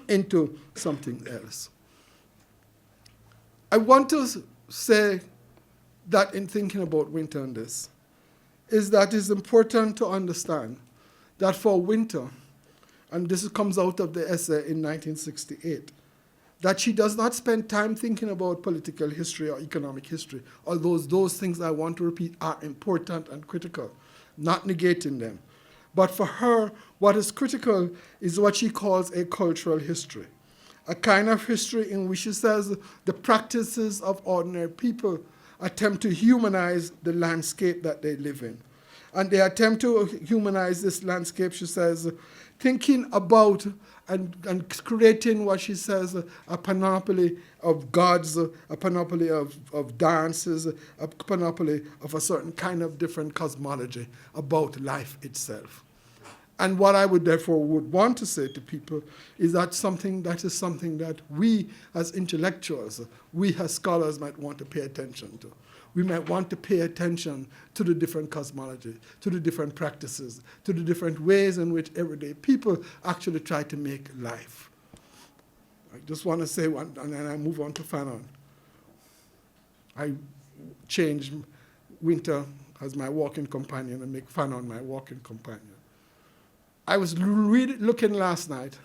Speaker 5: into something else. I want to say that in thinking about Wynter and this, is that it's important to understand that for Wynter, and this comes out of the essay in 1968, that she does not spend time thinking about political history or economic history, although those things I want to repeat are important and critical, not negating them. But for her, what is critical is what she calls a cultural history, a kind of history in which she says the practices of ordinary people attempt to humanize the landscape that they live in. And they attempt to humanize this landscape, she says, thinking about and creating what she says a panoply of gods, a panoply of dances, a panoply of a certain kind of different cosmology about life itself. And what I would therefore would want to say to people is that is something that we as intellectuals, we as scholars might want to pay attention to. We might want to pay attention to the different cosmology, to the different practices, to the different ways in which everyday people actually try to make life. I just want to say one, and then I move on to Fanon. I changed Wynter as my walking companion and make Fanon my walking companion. I was looking last night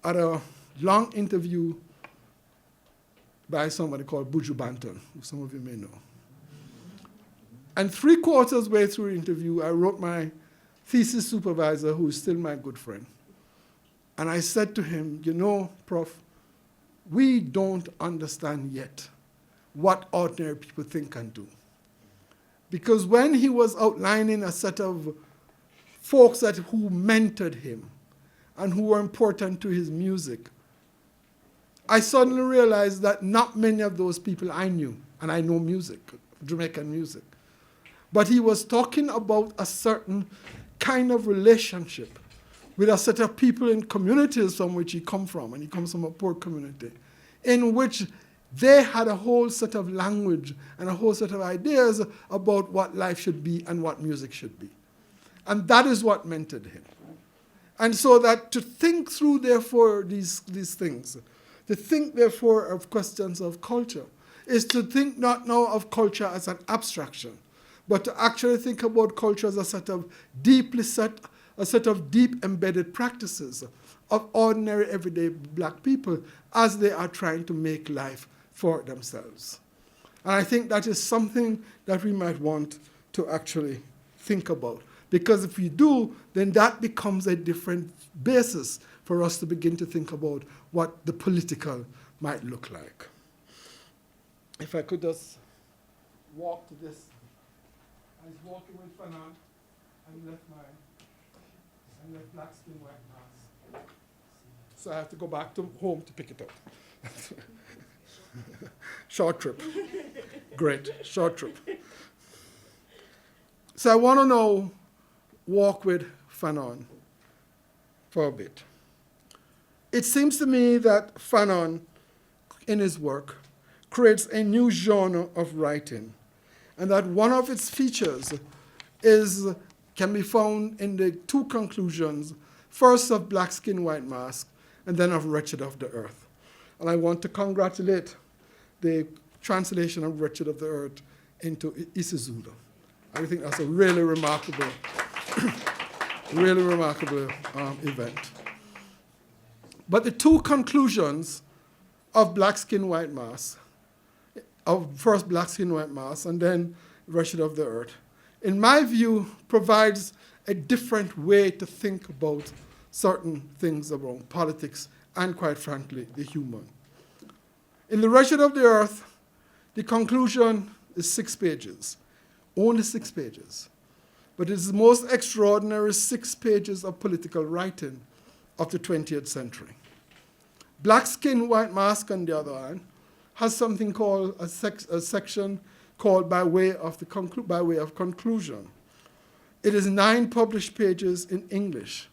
Speaker 5: at a long interview by somebody called Buju Banton, who some of you may know. And 3/4 way through the interview, I wrote my thesis supervisor, who is still my good friend. And I said to him, you know, Prof, we don't understand yet what ordinary people think and do. Because when he was outlining a set of folks who mentored him and who were important to his music, I suddenly realized that not many of those people I knew, and I know music, Jamaican music, but he was talking about a certain kind of relationship with a set of people in communities from which he comes from, and he comes from a poor community, in which they had a whole set of language and a whole set of ideas about what life should be and what music should be. And that is what mentored him. And so that to think through, therefore, these things, to think, therefore, of questions of culture, is to think not now of culture as an abstraction, but to actually think about culture as a set of deep embedded practices of ordinary, everyday black people as they are trying to make life for themselves. And I think that is something that we might want to actually think about. Because if we do, then that becomes a different basis for us to begin to think about what the political might look like. If I could just walk to this. I was walking with Fanon and left black skin white mask. So I have to go back to home to pick it up. Short trip. Great, short trip. So I want to now walk with Fanon for a bit. It seems to me that Fanon, in his work, creates a new genre of writing, and that one of its features can be found in the two conclusions, first of Black Skin, White Mask, and then of Wretched of the Earth. And I want to congratulate the translation of Wretched of the Earth into isiZulu. I think that's a really remarkable event. But the two conclusions of Black Skin, White Mass, of first Black Skin, White Mass, and then Wretched of the Earth, in my view, provides a different way to think about certain things around politics and, quite frankly, the human. In the Wretched of the Earth, the conclusion is 6 pages, only 6 pages. But it's the most extraordinary 6 pages of political writing of the 20th century. Black Skin, White Mask, on the other hand, has something called a section called by way of conclusion. It is 9 published pages in English,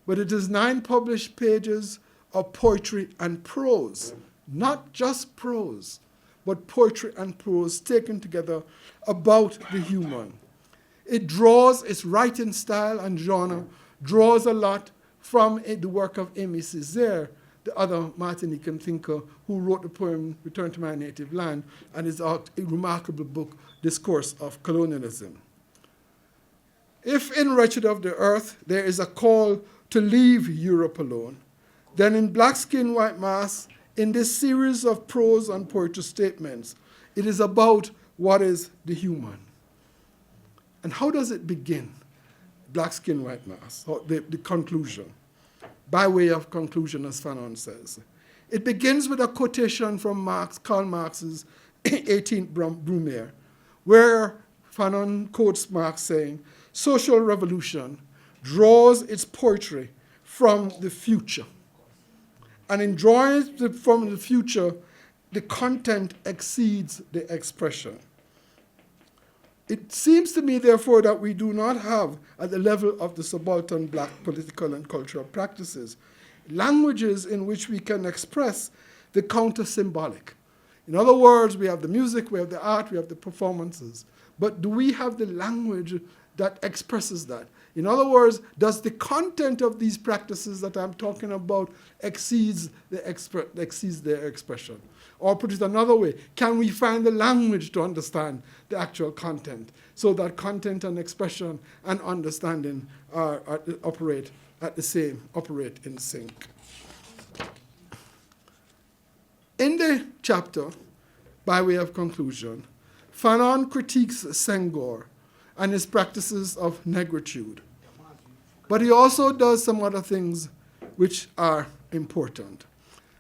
Speaker 5: but it is 9 published pages of poetry and prose, not just prose, but poetry and prose taken together about the human. It draws, its writing style and genre draws a lot from the work of Aimé Césaire, the other Martinican thinker who wrote the poem Return to My Native Land, and his a remarkable book, Discourse of Colonialism. If in Wretched of the Earth there is a call to leave Europe alone, then in Black Skin, White Mask, in this series of prose and poetry statements, it is about what is the human. And how does it begin? Black Skin, White Mask, the conclusion. By way of conclusion, as Fanon says. It begins with a quotation from Karl Marx's 18th Brumaire, where Fanon quotes Marx saying, social revolution draws its poetry from the future. And in drawing it from the future, the content exceeds the expression. It seems to me, therefore, that we do not have, at the level of the subaltern Black political and cultural practices, languages in which we can express the counter-symbolic. In other words, we have the music, we have the art, we have the performances. But do we have the language that expresses that? In other words, does the content of these practices that I'm talking about exceeds their expression? Or put it another way, can we find the language to understand the actual content so that content and expression and understanding operate in sync? In the chapter, by way of conclusion, Fanon critiques Senghor and his practices of negritude. But he also does some other things which are important.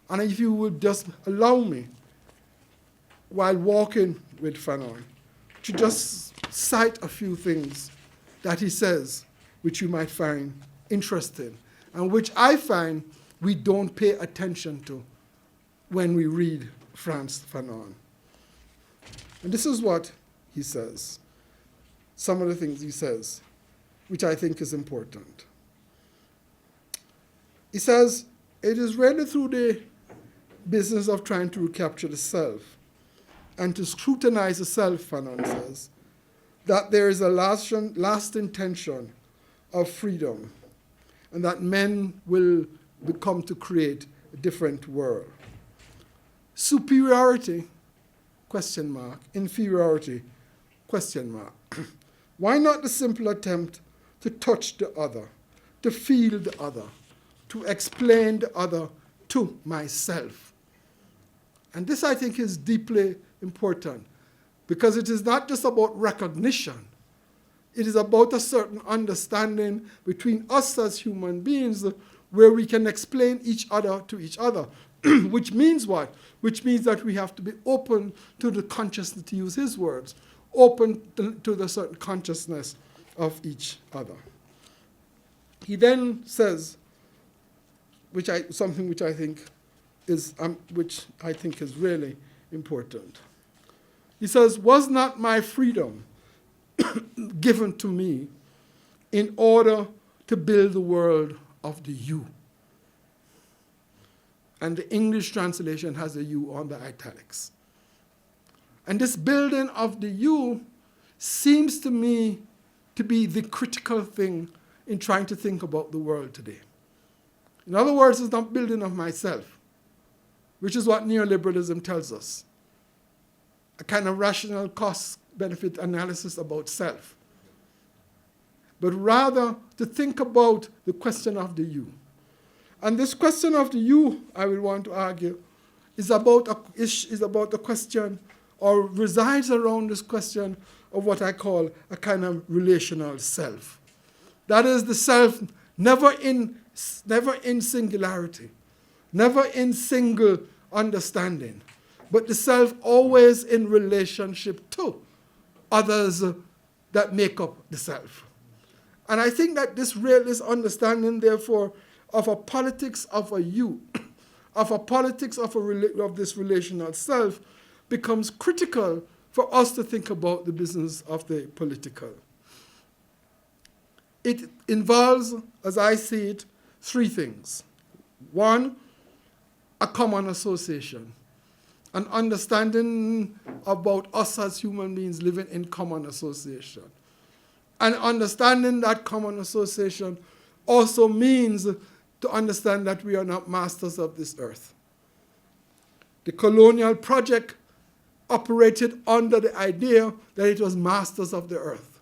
Speaker 5: And if you would just allow me, while walking with Fanon, to just cite a few things that he says, which you might find interesting, and which I find we don't pay attention to when we read Frantz Fanon. And this is what he says. Some of the things he says, which I think is important. He says, it is really through the business of trying to recapture the self and to scrutinize the self, Fanon says, that there is a lasting tension of freedom and that men will become to create a different world. Superiority, question mark, inferiority, question mark. Why not the simple attempt to touch the other, to feel the other, to explain the other to myself? And this, I think, is deeply important because it is not just about recognition. It is about a certain understanding between us as human beings where we can explain each other to each other, which means what? Which means that we have to be open to the consciousness, to use his words, open to the certain consciousness of each other. He then says, something which I think is really important. He says, was not my freedom given to me in order to build the world of the you? And the English translation has a you on the italics. And this building of the you seems to me to be the critical thing in trying to think about the world today. In other words, it's not building of myself, which is what neoliberalism tells us. A kind of rational cost-benefit analysis about self. But rather to think about the question of the you. And this question of the you, I will want to argue, is about the question, or resides around this question of what I call a kind of relational self. That is the self never in singularity, never in single understanding, but the self always in relationship to others that make up the self. And I think that this understanding, therefore, of a politics of a you, of a politics of this relational self, becomes critical for us to think about the business of the political. It involves, as I see it, three things. One, a common association, an understanding about us as human beings living in common association. And understanding that common association also means to understand that we are not masters of this earth. The colonial project operated under the idea that it was masters of the earth.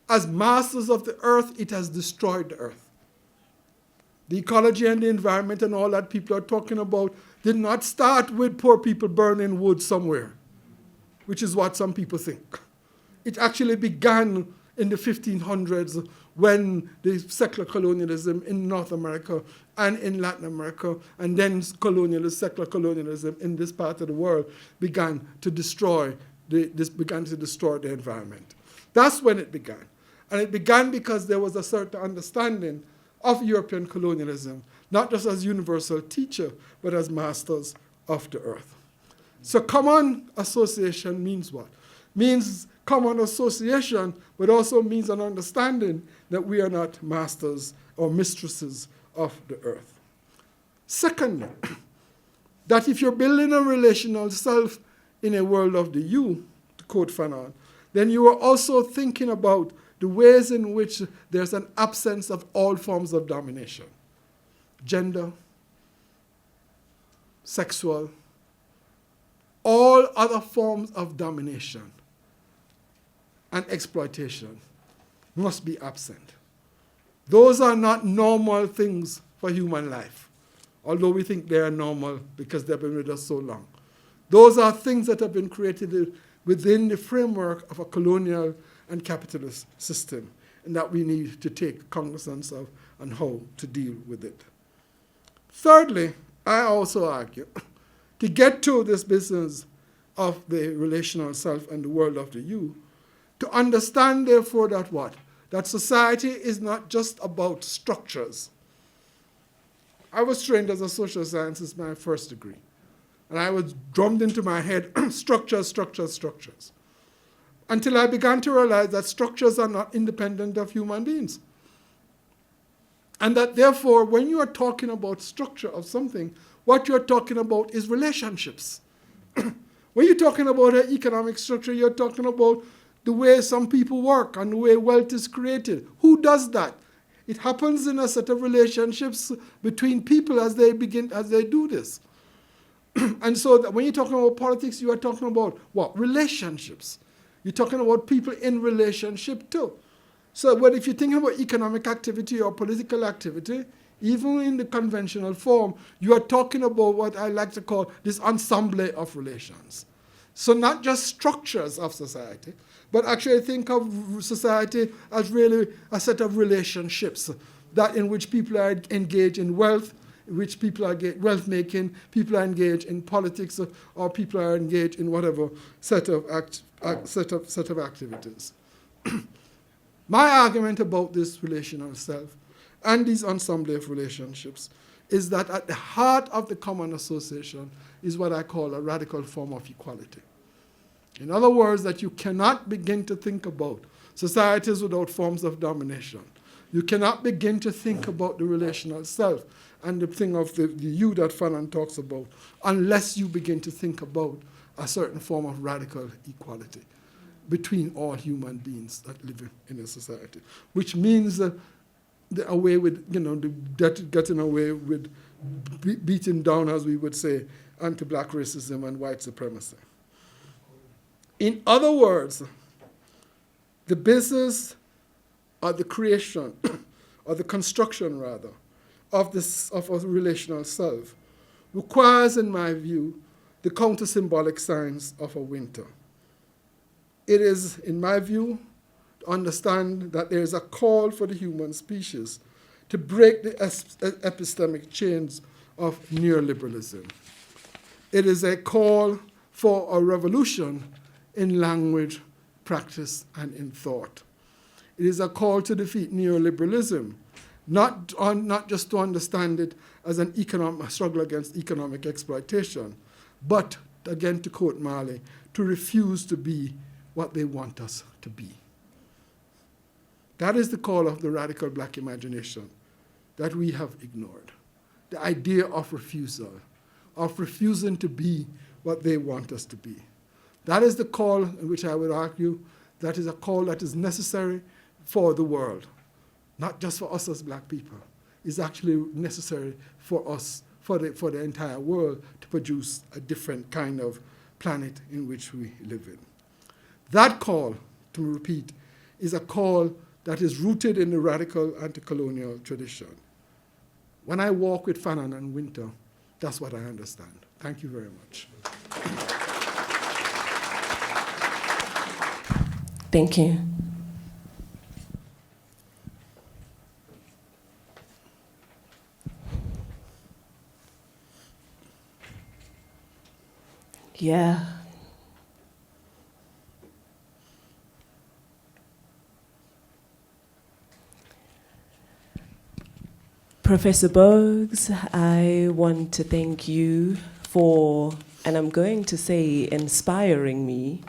Speaker 5: As masters of the earth, it has destroyed the earth. The ecology and the environment and all that people are talking about did not start with poor people burning wood somewhere, which is what some people think. It actually began in the 1500s when the secular colonialism in North America and in Latin America, and then secular colonialism in this part of the world began to destroy the environment. That's when it began. And it began because there was a certain understanding of European colonialism, not just as universal teacher, but as masters of the earth. So common association means what? Means common association, but also means an understanding that we are not masters or mistresses of the earth. Secondly, that if you're building a relational self in a world of the you, to quote Fanon, then you are also thinking about the ways in which there's an absence of all forms of domination. Gender, sexual, all other forms of domination and exploitation must be absent. Those are not normal things for human life, although we think they are normal because they've been with us so long. Those are things that have been created within the framework of a colonial and capitalist system, and that we need to take cognizance of and how to deal with it. Thirdly, I also argue, to get to this business of the relational self and the world of the you, to understand, therefore, that what? That society is not just about structures. I was trained as a social scientist, my first degree, and I was drummed into my head, structures, structures, structures, until I began to realize that structures are not independent of human beings. And that, therefore, when you are talking about structure of something, what you're talking about is relationships. When you're talking about an economic structure, you're talking about the way some people work and the way wealth is created. Who does that? It happens in a set of relationships between people as they do this. And so that when you're talking about politics, you are talking about what? Relationships. You're talking about people in relationship too. So if you're thinking about economic activity or political activity, even in the conventional form, you are talking about what I like to call this ensemble of relations. So not just structures of society, but actually think of society as really a set of relationships that in which people are engaged in wealth, in which people are wealth making, people are engaged in politics, or people are engaged in whatever set of activities. My argument about this relational self and these ensemble of relationships is that at the heart of the common association is what I call a radical form of equality. In other words, that you cannot begin to think about societies without forms of domination. You cannot begin to think about the relational self and the thing of the you that Fanon talks about unless you begin to think about a certain form of radical equality between all human beings that live in a society, which means getting away with beating down, as we would say, anti-black racism and white supremacy. In other words, the business or the creation, or the construction rather, of a relational self requires, in my view, the counter-symbolic science of a Wynter. It is, in my view, to understand that there is a call for the human species to break the epistemic chains of neoliberalism. It is a call for a revolution in language, practice, and in thought. It is a call to defeat neoliberalism, not just to understand it as an economic struggle against economic exploitation, but, again to quote Marley, to refuse to be what they want us to be. That is the call of the radical black imagination that we have ignored. The idea of refusal, of refusing to be what they want us to be. That is the call in which I would argue that is a call that is necessary for the world, not just for us as black people. It's actually necessary for us, for the entire world, to produce a different kind of planet in which we live in. That call, to repeat, is a call that is rooted in the radical anti-colonial tradition. When I walk with Fanon and Wynter, that's what I understand. Thank you very much.
Speaker 2: Thank you. Yeah. Professor Bogues, I want to thank you for, and I'm going to say inspiring me,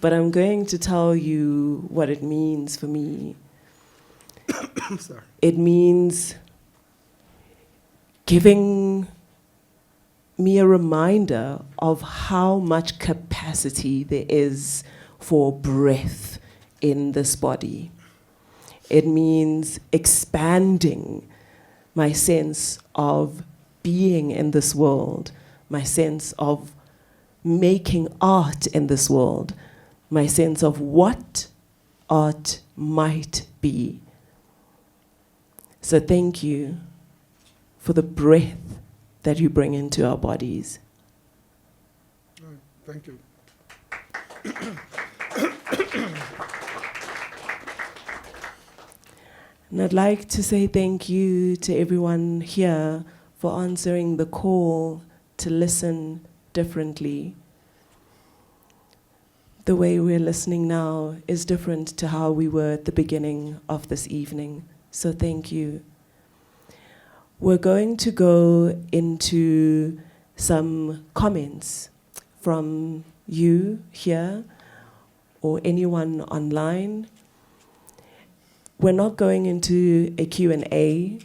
Speaker 2: but I'm going to tell you what it means for me.
Speaker 5: Sorry.
Speaker 2: It means giving me a reminder of how much capacity there is for breath in this body. It means expanding my sense of being in this world, my sense of making art in this world, my sense of what art might be. So thank you for the breath that you bring into our bodies.
Speaker 5: Thank you.
Speaker 2: And I'd like to say thank you to everyone here for answering the call to listen differently. The way we're listening now is different to how we were at the beginning of this evening. So thank you. We're going to go into some comments from you here or anyone online. We're not going into a Q&A.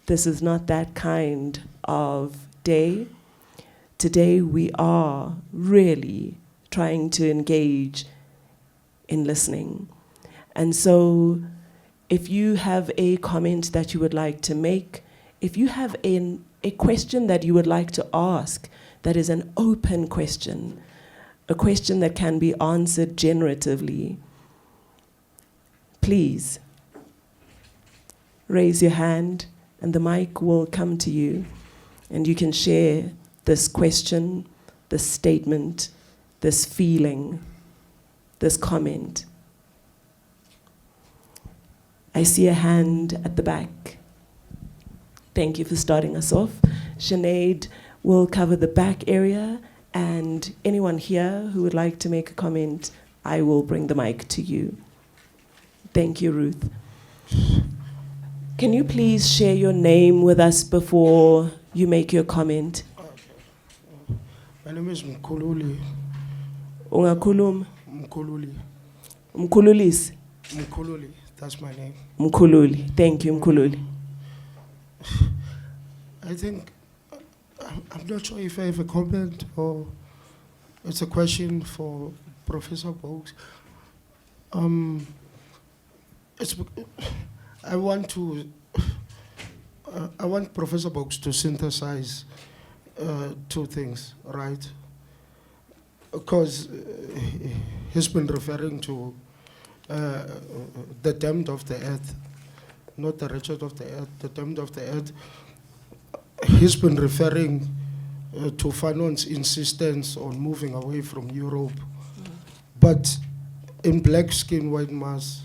Speaker 2: This is not that kind of day. Today we are really trying to engage in listening. And so if you have a comment that you would like to make, if you have a question that you would like to ask that is an open question, a question that can be answered generatively, please raise your hand and the mic will come to you and you can share this question, this statement, this feeling, this comment. I see a hand at the back. Thank you for starting us off. Sinead will cover the back area, and anyone here who would like to make a comment, I will bring the mic to you. Thank you, Ruth. Can you please share your name with us before you make your comment?
Speaker 6: My name is Mkhululi.
Speaker 2: Ungakhuluma?
Speaker 6: Mkhululi.
Speaker 2: Mkhululis?
Speaker 6: Mkhululi, that's my name.
Speaker 2: Mkhululi. Thank you, Mkhululi.
Speaker 6: I think, I'm not sure if I have a comment or it's a question for Professor Bogues. I want Professor Bogues to synthesize two things, right? Because he's been referring to the depth of the earth, not the wretched of the earth, the damned of the earth. He's been referring to Fanon's insistence on moving away from Europe. But in Black Skin, White Mass,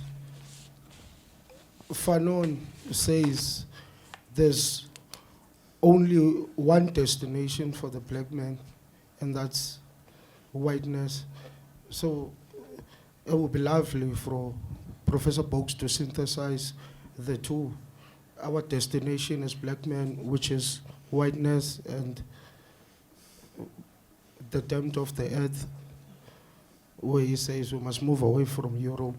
Speaker 6: Fanon says there's only one destination for the black man, and that's whiteness. So it would be lovely for Professor Bogues to synthesize the two. Our destination is black men, which is whiteness, and the damned of the earth, where he says we must move away from Europe.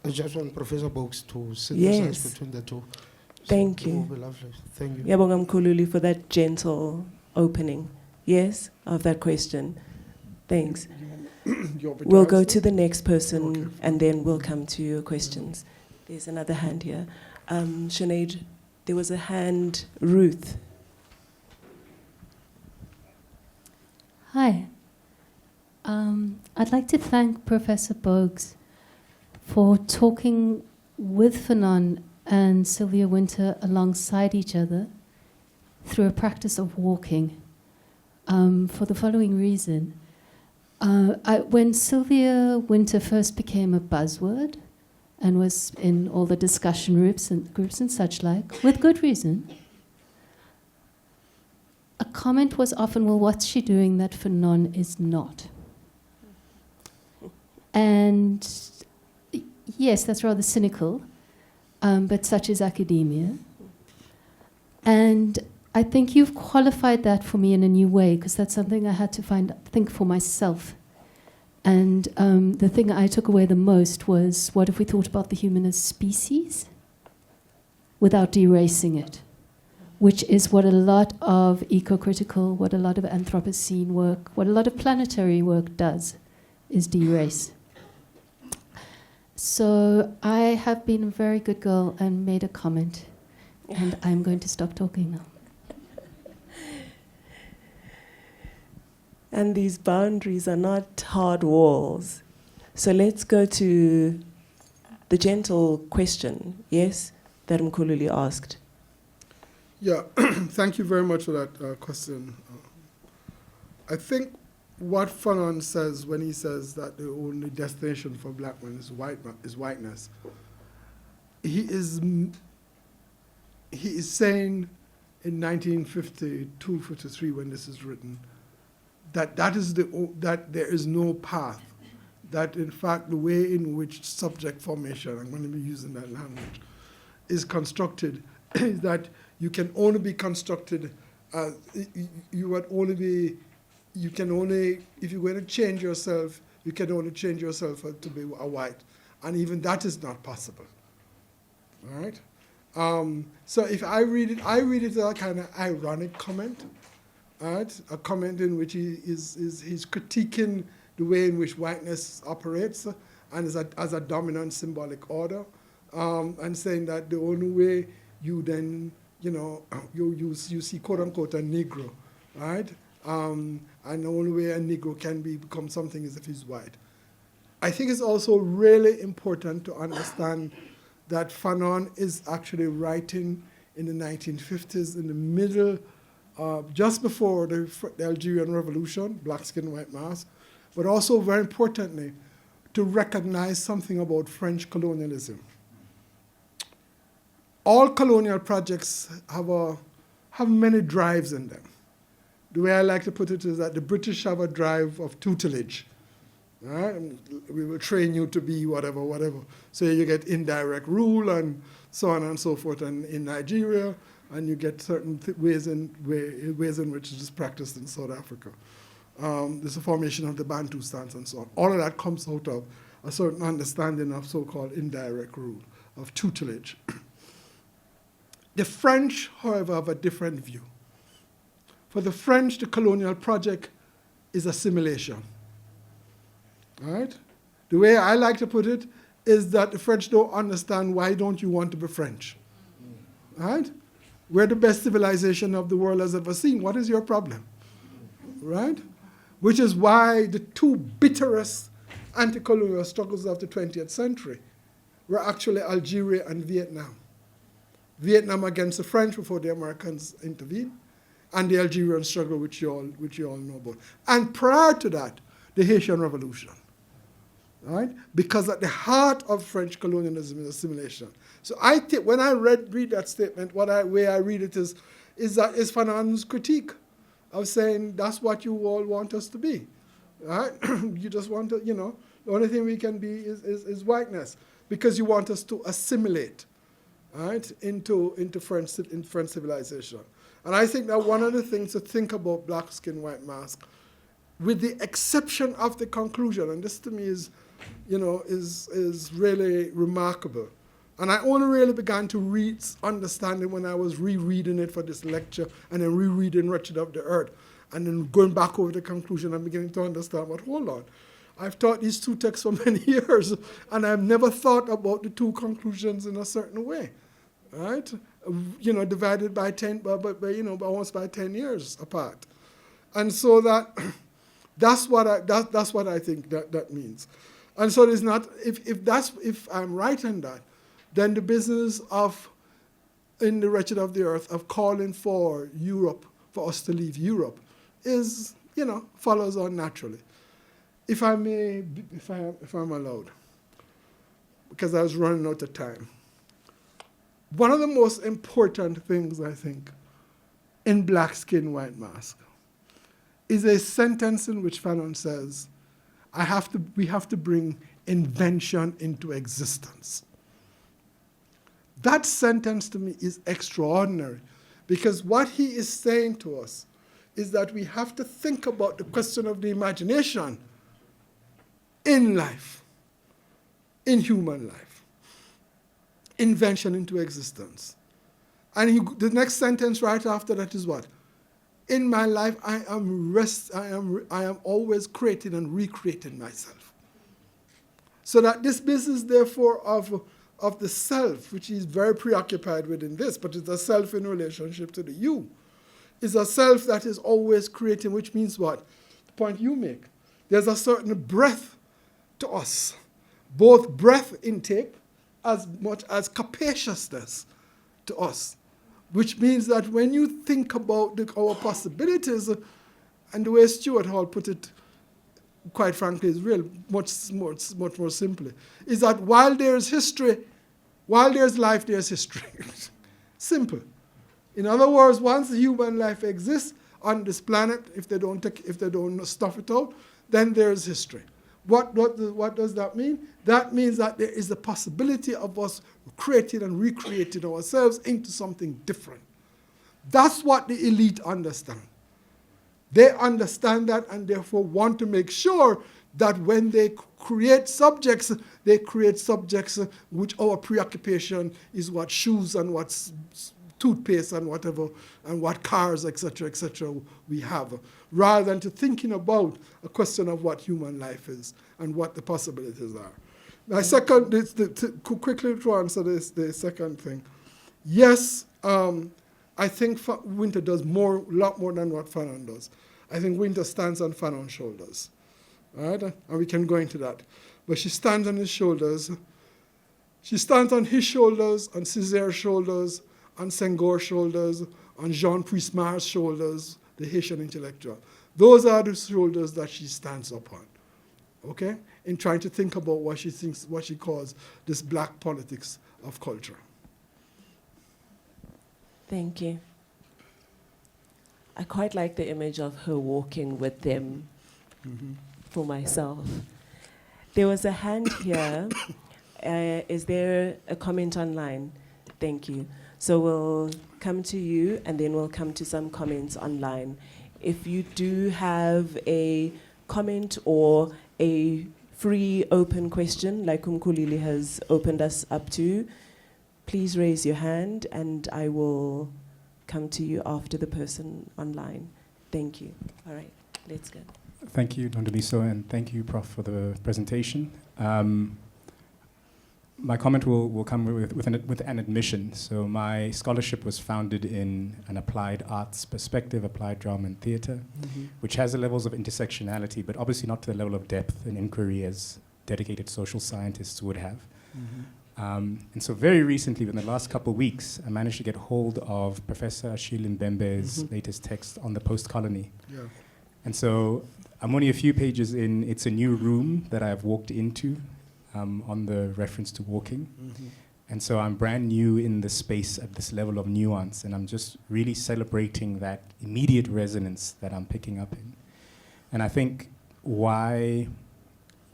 Speaker 6: I just want Professor Bogues to synthesize between the two.
Speaker 2: Thank
Speaker 6: So
Speaker 2: you.
Speaker 6: It will be lovely. Thank you.
Speaker 2: Yabongam Kululi for that gentle opening. Yes, of that question. Thanks. We'll go to the next person and then we'll come to your questions. There's another hand here. Sinead, there was a hand, Ruth.
Speaker 7: Hi. I'd like to thank Professor Bogues for talking with Fanon and Sylvia Wynter alongside each other through a practice of walking for the following reason. When Sylvia Wynter first became a buzzword and was in all the discussion groups and such like, with good reason, a comment was often, well, what's she doing that Fanon is not? And yes, that's rather cynical, but such is academia. And I think you've qualified that for me in a new way, because that's something I had to think for myself. And the thing I took away the most was, what if we thought about the human as species without erasing it? Which is what a lot of eco-critical, what a lot of Anthropocene work, what a lot of planetary work does, is de-erase. So I have been a very good girl and made a comment, and I'm going to stop talking now.
Speaker 2: And these boundaries are not hard walls. So let's go to the gentle question, yes, that Mkhululi asked.
Speaker 5: Yeah, thank you very much for that question. I think what Fanon says when he says that the only destination for black men is whiteness, he is saying in 1952, 53, when this is written, that that there is no path. That in fact the way in which subject formation, I'm going to be using that language, is constructed is that you can only be constructed as you can only, if you're going to change yourself, you can only change yourself to be a white. And even that is not possible. All right? So if I read it as a kind of ironic comment, all right? A comment in which he's critiquing the way in which whiteness operates and as a dominant symbolic order, and saying that the only way you then, you see quote unquote a Negro, right? And the only way a Negro can become something is if he's white. I think it's also really important to understand that Fanon is actually writing in the 1950s, in the middle, just before the Algerian Revolution, black skin, white mask, but also very importantly, to recognize something about French colonialism. All colonial projects have many drives in them. The way I like to put it is that the British have a drive of tutelage. Right? We will train you to be whatever, whatever. So you get indirect rule and so on and so forth in Nigeria, and you get certain ways in which it is practiced in South Africa. There's a formation of the Bantu stance and so on. All of that comes out of a certain understanding of so-called indirect rule, of tutelage. The French, however, have a different view. For the French, the colonial project is assimilation. All right? The way I like to put it is that the French don't understand why don't you want to be French. All right? We're the best civilization of the world has ever seen. What is your problem? Right? Which is why the two bitterest anti-colonial struggles of the 20th century were actually Algeria and Vietnam. Vietnam against the French before the Americans intervened, and the Algerian struggle, which you all know about. And prior to that, the Haitian Revolution, right? Because at the heart of French colonialism is assimilation. So I think when I read that statement, way I read it is Fanon's critique of saying that's what you all want us to be, right? You just want to, the only thing we can be is whiteness, because you want us to assimilate, right, into French civilization. And I think that one of the things to think about black skin, white mask, with the exception of the conclusion, and this to me is really remarkable. And I only really began to understand it when I was rereading it for this lecture, and then rereading Wretched of the Earth, and then going back over the conclusion and beginning to understand, but hold on. I've taught these two texts for many years, and I've never thought about the two conclusions in a certain way, right? Divided by 10, but almost by 10 years apart. And so that's what I think that means. And so it's not, if I'm right in that, then the business in the Wretched of the Earth of calling for Europe, for us to leave Europe, is, follows on naturally. If I may, if I'm allowed, because I was running out of time. One of the most important things, I think, in Black Skin, White Mask, is a sentence in which Fanon says, we have to bring invention into existence. That sentence to me is extraordinary, because what he is saying to us is that we have to think about the question of the imagination in life, in human life. Invention into existence. And the next sentence right after that is what? In my life, I am always creating and recreating myself. So that this business, therefore, of the self, which he's very preoccupied with in this, but it's a self in relationship to the you, is a self that is always creating, which means what? The point you make. There's a certain breadth to us, both breadth intake as much as capaciousness to us, which means that when you think about our possibilities, and the way Stuart Hall put it, quite frankly, is much more simply, is that while there's history, while there's life, there's history. Simple. In other words, once human life exists on this planet, if they don't stuff it out, then there's history. What does that mean? That means that there is a possibility of us creating and recreating ourselves into something different. That's what the elite understand. They understand that and therefore want to make sure that when they create subjects which our preoccupation is what shoes and what's toothpaste and whatever, and what cars, etc., we have, rather than to thinking about a question of what human life is and what the possibilities are. My second, quickly to answer the second thing. Yes, I think Wynter does a lot more than what Fanon does. I think Wynter stands on Fanon's shoulders, right? And we can go into that. But she stands on his shoulders. She stands on his shoulders, on Césaire's shoulders, on Senghor's shoulders, on Jean Puismar's shoulders, the Haitian intellectual. Those are the shoulders that she stands upon, okay? In trying to think about what she calls this black politics of culture.
Speaker 2: Thank you. I quite like the image of her walking with them for myself. There was a hand here. Is there a comment online? Thank you. So we'll come to you, and then we'll come to some comments online. If you do have a comment or a free open question, like Umkhululi has opened us up to, please raise your hand, and I will come to you after the person online. Thank you. All right, let's go.
Speaker 8: Thank you, Dr. Liso, and thank you, Prof, for the presentation. My comment will come with an admission. So my scholarship was founded in an applied arts perspective, applied drama and theatre, which has the levels of intersectionality, but obviously not to the level of depth and inquiry as dedicated social scientists would have. And so very recently, within the last couple of weeks, I managed to get hold of Professor Achille Mbembe's latest text on the post-colony.
Speaker 5: Yeah.
Speaker 8: And so I'm only a few pages in. It's a new room that I've walked into on the reference to walking. And so I'm brand new in the space at this level of nuance, and I'm just really celebrating that immediate resonance that I'm picking up in. And I think why,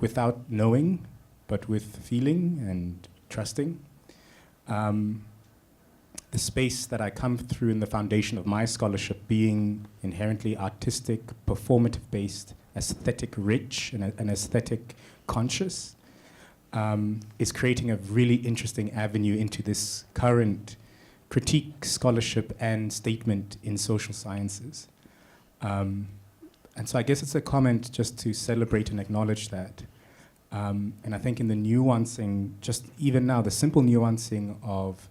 Speaker 8: without knowing, but with feeling and trusting, the space that I come through in the foundation of my scholarship being inherently artistic, performative-based, aesthetic-rich, and aesthetic conscious, is creating a really interesting avenue into this current critique, scholarship, and statement in social sciences. And so I guess it's a comment just to celebrate and acknowledge that. And I think in the nuancing, just even now, the simple nuancing of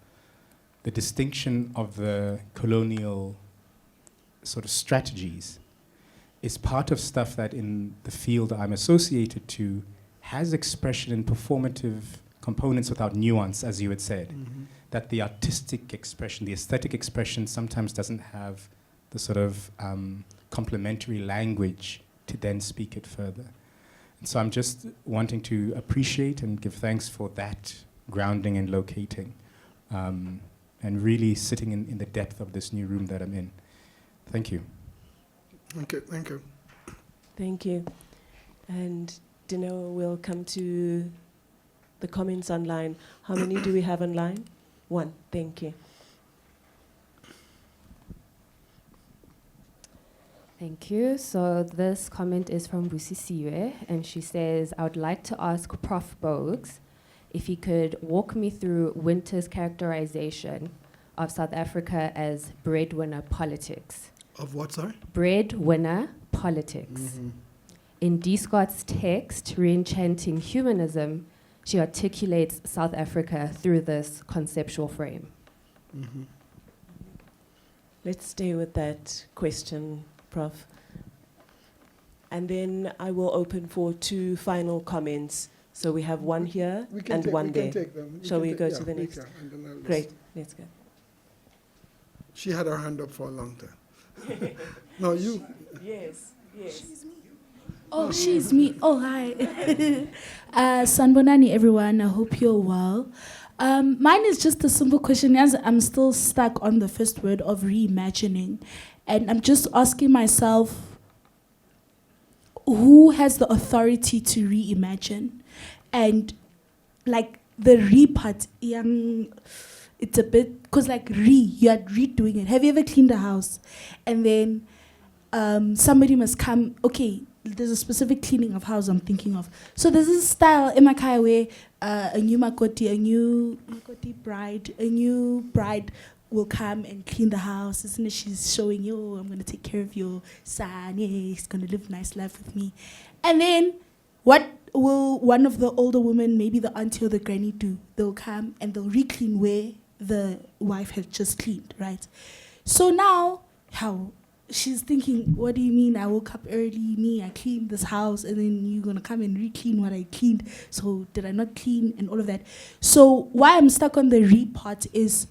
Speaker 8: the distinction of the colonial sort of strategies is part of stuff that in the field I'm associated to has expression in performative components without nuance, as you had said. That the artistic expression, the aesthetic expression sometimes doesn't have the sort of complementary language to then speak it further. And so I'm just wanting to appreciate and give thanks for that grounding and locating, and really sitting in the depth of this new room that I'm in. Thank you.
Speaker 5: Okay, thank you.
Speaker 2: Thank you. And Dino, we'll come to the comments online. How many do we have online? 1. Thank you.
Speaker 9: Thank you. So this comment is from Busisiwe, and she says, I would like to ask Prof Bogues if he could walk me through Wynter's characterization of South Africa as breadwinner politics.
Speaker 5: Of what, sorry?
Speaker 9: Breadwinner politics. In D. Scott's text, Reenchanting Humanism, she articulates South Africa through this conceptual frame.
Speaker 2: Let's stay with that question, Prof. And then I will open for 2 final comments. So we have one here and one there. Shall we go to the next? Great, let's go.
Speaker 5: She had her hand up for a long time. No, you.
Speaker 2: Yes, yes.
Speaker 10: Oh, she's me. Oh, hi. Sanbonani, everyone. I hope you're well. Mine is just a simple question. As I'm still stuck on the first word of reimagining. And I'm just asking myself, who has the authority to reimagine? And like the re part, it's a bit, because like you are redoing it. Have you ever cleaned a house? And then somebody must come, okay, there's a specific cleaning of house I'm thinking of. So there's this style in Makai where a new bride will come and clean the house, isn't it? She's showing you, I'm going to take care of your son, yeah, he's going to live a nice life with me. And then what will one of the older women, maybe the auntie or the granny, do? They'll come and they'll re-clean where the wife had just cleaned, right? So now, how? She's thinking, what do you mean I woke up early, I cleaned this house, and then you're going to come and re-clean what I cleaned? So did I not clean and all of that? So why I'm stuck on the re-part is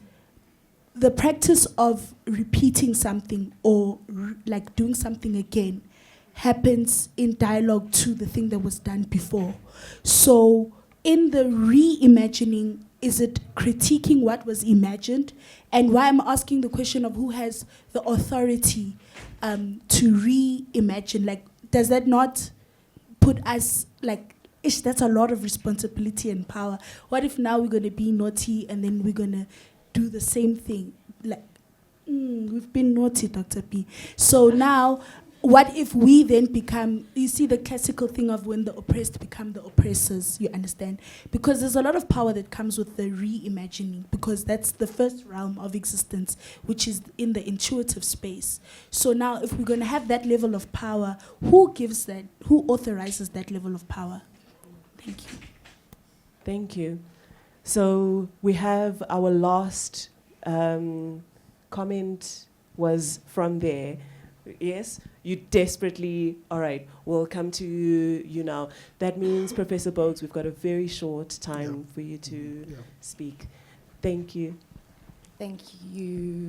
Speaker 10: the practice of repeating something or like doing something again happens in dialogue to the thing that was done before. So in the reimagining, is it critiquing what was imagined? And why I'm asking the question of who has the authority to reimagine, like, does that not put us, like, that's a lot of responsibility and power. What if now we're going to be naughty and then we're going to do the same thing? Like, we've been naughty, Dr. B. So now, what if we then become, you see the classical thing of when the oppressed become the oppressors, you understand? Because there's a lot of power that comes with the reimagining, because that's the first realm of existence, which is in the intuitive space. So now, if we're going to have that level of power, who gives that, who authorizes that level of power? Thank you.
Speaker 2: Thank you. So we have our last comment was from there. Yes, you desperately, all right, we'll come to you now. That means, Professor Bogues, we've got a very short time for you to speak. Thank you.
Speaker 11: Thank you.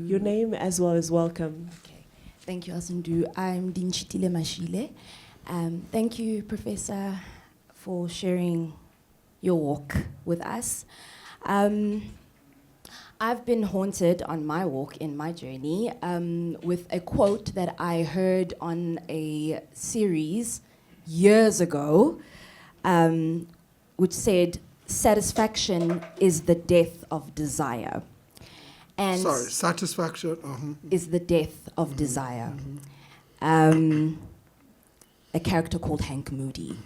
Speaker 2: Your name as well as welcome.
Speaker 11: Okay. Thank you, Asundu. I'm Dinchitile Mashile. Thank you, Professor, for sharing your walk with us. I've been haunted on my walk in my journey with a quote that I heard on a series years ago, which said, "Satisfaction is the death of desire." And
Speaker 5: satisfaction
Speaker 11: is the death of desire. A character called Hank Moody.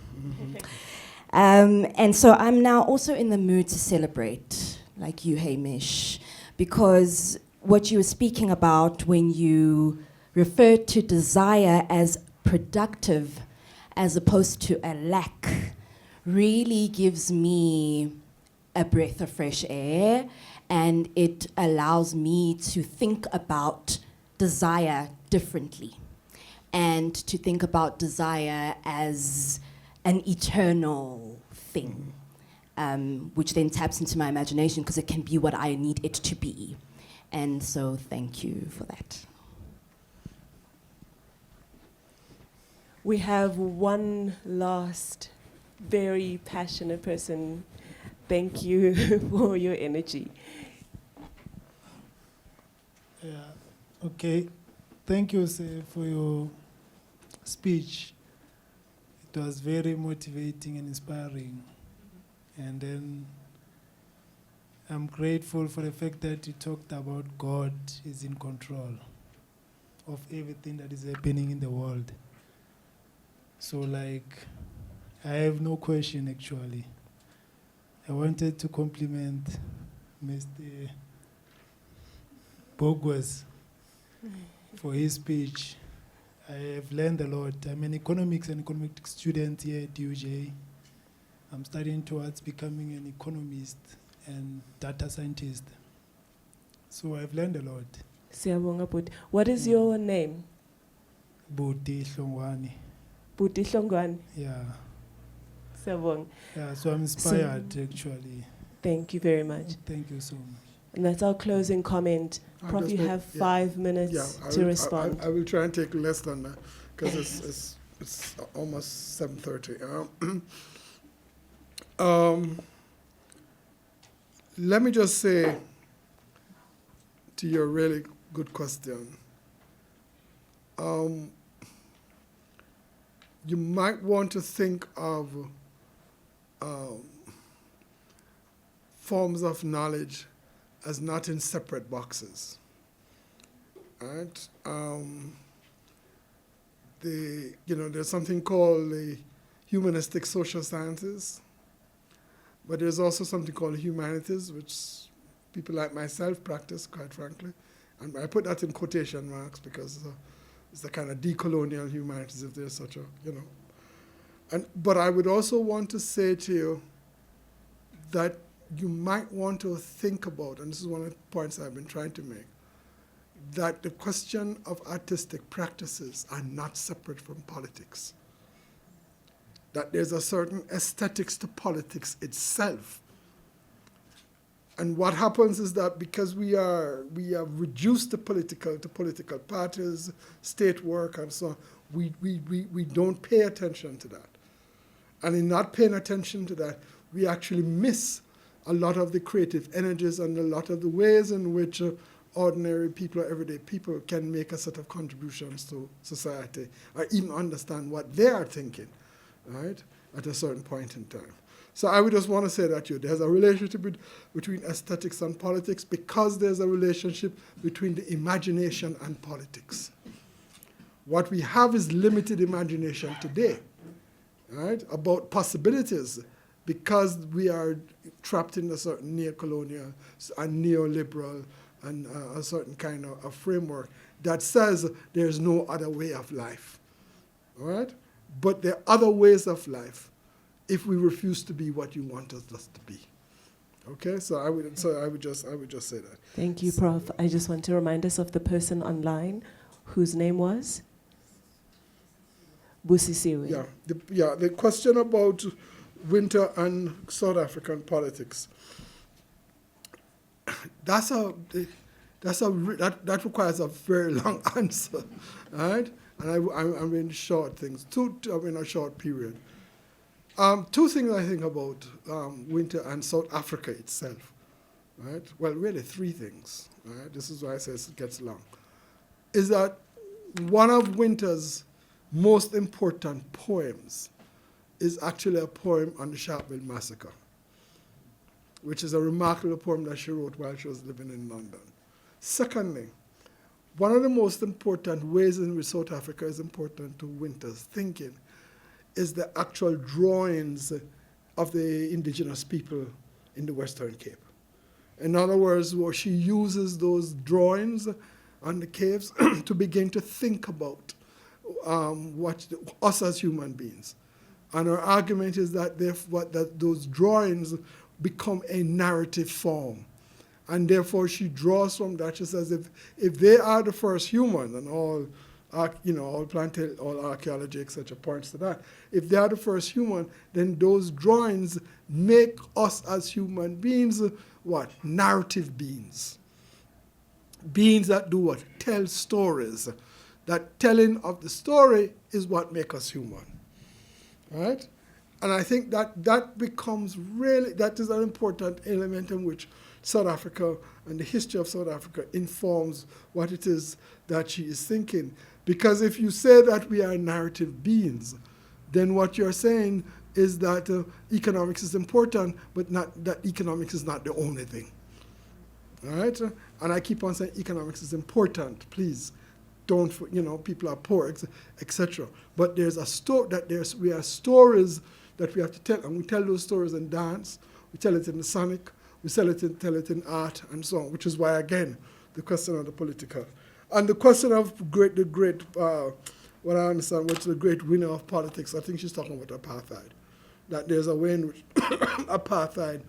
Speaker 11: And so I'm now also in the mood to celebrate, like you, Hamish, because what you were speaking about when you referred to desire as productive as opposed to a lack really gives me a breath of fresh air, and it allows me to think about desire differently and to think about desire as an eternal thing. Which then taps into my imagination because it can be what I need it to be. And so thank you for that.
Speaker 2: We have one last very passionate person. Thank you for your energy.
Speaker 12: Yeah. Okay. Thank you, sir, for your speech. It was very motivating and inspiring. And then I'm grateful for the fact that you talked about God is in control of everything that is happening in the world. So like, I have no question actually. I wanted to compliment Mr. Bogues for his speech. I have learned a lot. I'm an economics and economics student here at UJ. I'm studying towards becoming an economist and data scientist. So I've learned a lot.
Speaker 2: Siyabonga Bhuti. What is your name?
Speaker 12: Bhuti Hlongwane.
Speaker 2: Bhuti Hlongwane.
Speaker 12: Yeah.
Speaker 2: Siyabonga.
Speaker 12: Yeah, so I'm inspired actually.
Speaker 2: Thank you very much.
Speaker 12: Thank you so much.
Speaker 2: And that's our closing comment. Prof, you have 5 minutes to respond.
Speaker 5: I will try and take less than that because it's almost 7:30. Let me just say to your really good question, you might want to think of forms of knowledge as not in separate boxes. Right? There's something called the humanistic social sciences, but there's also something called humanities, which people like myself practice, quite frankly. And I put that in quotation marks because it's the kind of decolonial humanities, if there's such a, But I would also want to say to you that you might want to think about, and this is one of the points I've been trying to make, that the question of artistic practices are not separate from politics. That there's a certain aesthetics to politics itself. And what happens is that because we have reduced the political to political parties, state work, and so on, we don't pay attention to that. And in not paying attention to that, we actually miss a lot of the creative energies and a lot of the ways in which ordinary people, everyday people, can make a set of contributions to society or even understand what they are thinking, right, at a certain point in time. So I would just want to say that there's a relationship between aesthetics and politics because there's a relationship between the imagination and politics. What we have is limited imagination today, right, about possibilities because we are trapped in a certain neocolonial and neoliberal and a certain kind of a framework that says there's no other way of life, all right? But there are other ways of life if we refuse to be what you want us to be. Okay, so I would just say that.
Speaker 2: Thank you, Prof. I just want to remind us of the person online whose name was Busisiwe.
Speaker 5: The question about Wynter and South African politics. That requires a very long answer, right? And I'm in short things, in a short period. Two things I think about Wynter and South Africa itself, right? Well, really three things, right? This is why I say it gets long. Is that one of Wynter's most important poems is actually a poem on the Sharpeville Massacre, which is a remarkable poem that she wrote while she was living in London. Secondly, one of the most important ways in which South Africa is important to Wynter's thinking is the actual drawings of the indigenous people in the Western Cape. In other words, where she uses those drawings on the caves to begin to think about us as human beings. And her argument is that those drawings become a narrative form. And therefore she draws from that. She says if they are the first humans, and all archaeology, etc., points to that. If they are the first human, then those drawings make us as human beings what? Narrative beings. Beings that do what? Tell stories. That telling of the story is what makes us human. Right? And I think that becomes really, that is an important element in which South Africa and the history of South Africa informs what it is that she is thinking. Because if you say that we are narrative beings, then what you're saying is that economics is important, but not that economics is not the only thing. All right? And I keep on saying economics is important, please. Don't, people are poor, etc. But there's we are stories that we have to tell, and we tell those stories in dance, we tell it in the sonic, we tell it in art, and so on, which is why, again, the question of the political. And the question of what I understand, which is the great winner of politics, I think she's talking about apartheid. That there's a way in which apartheid,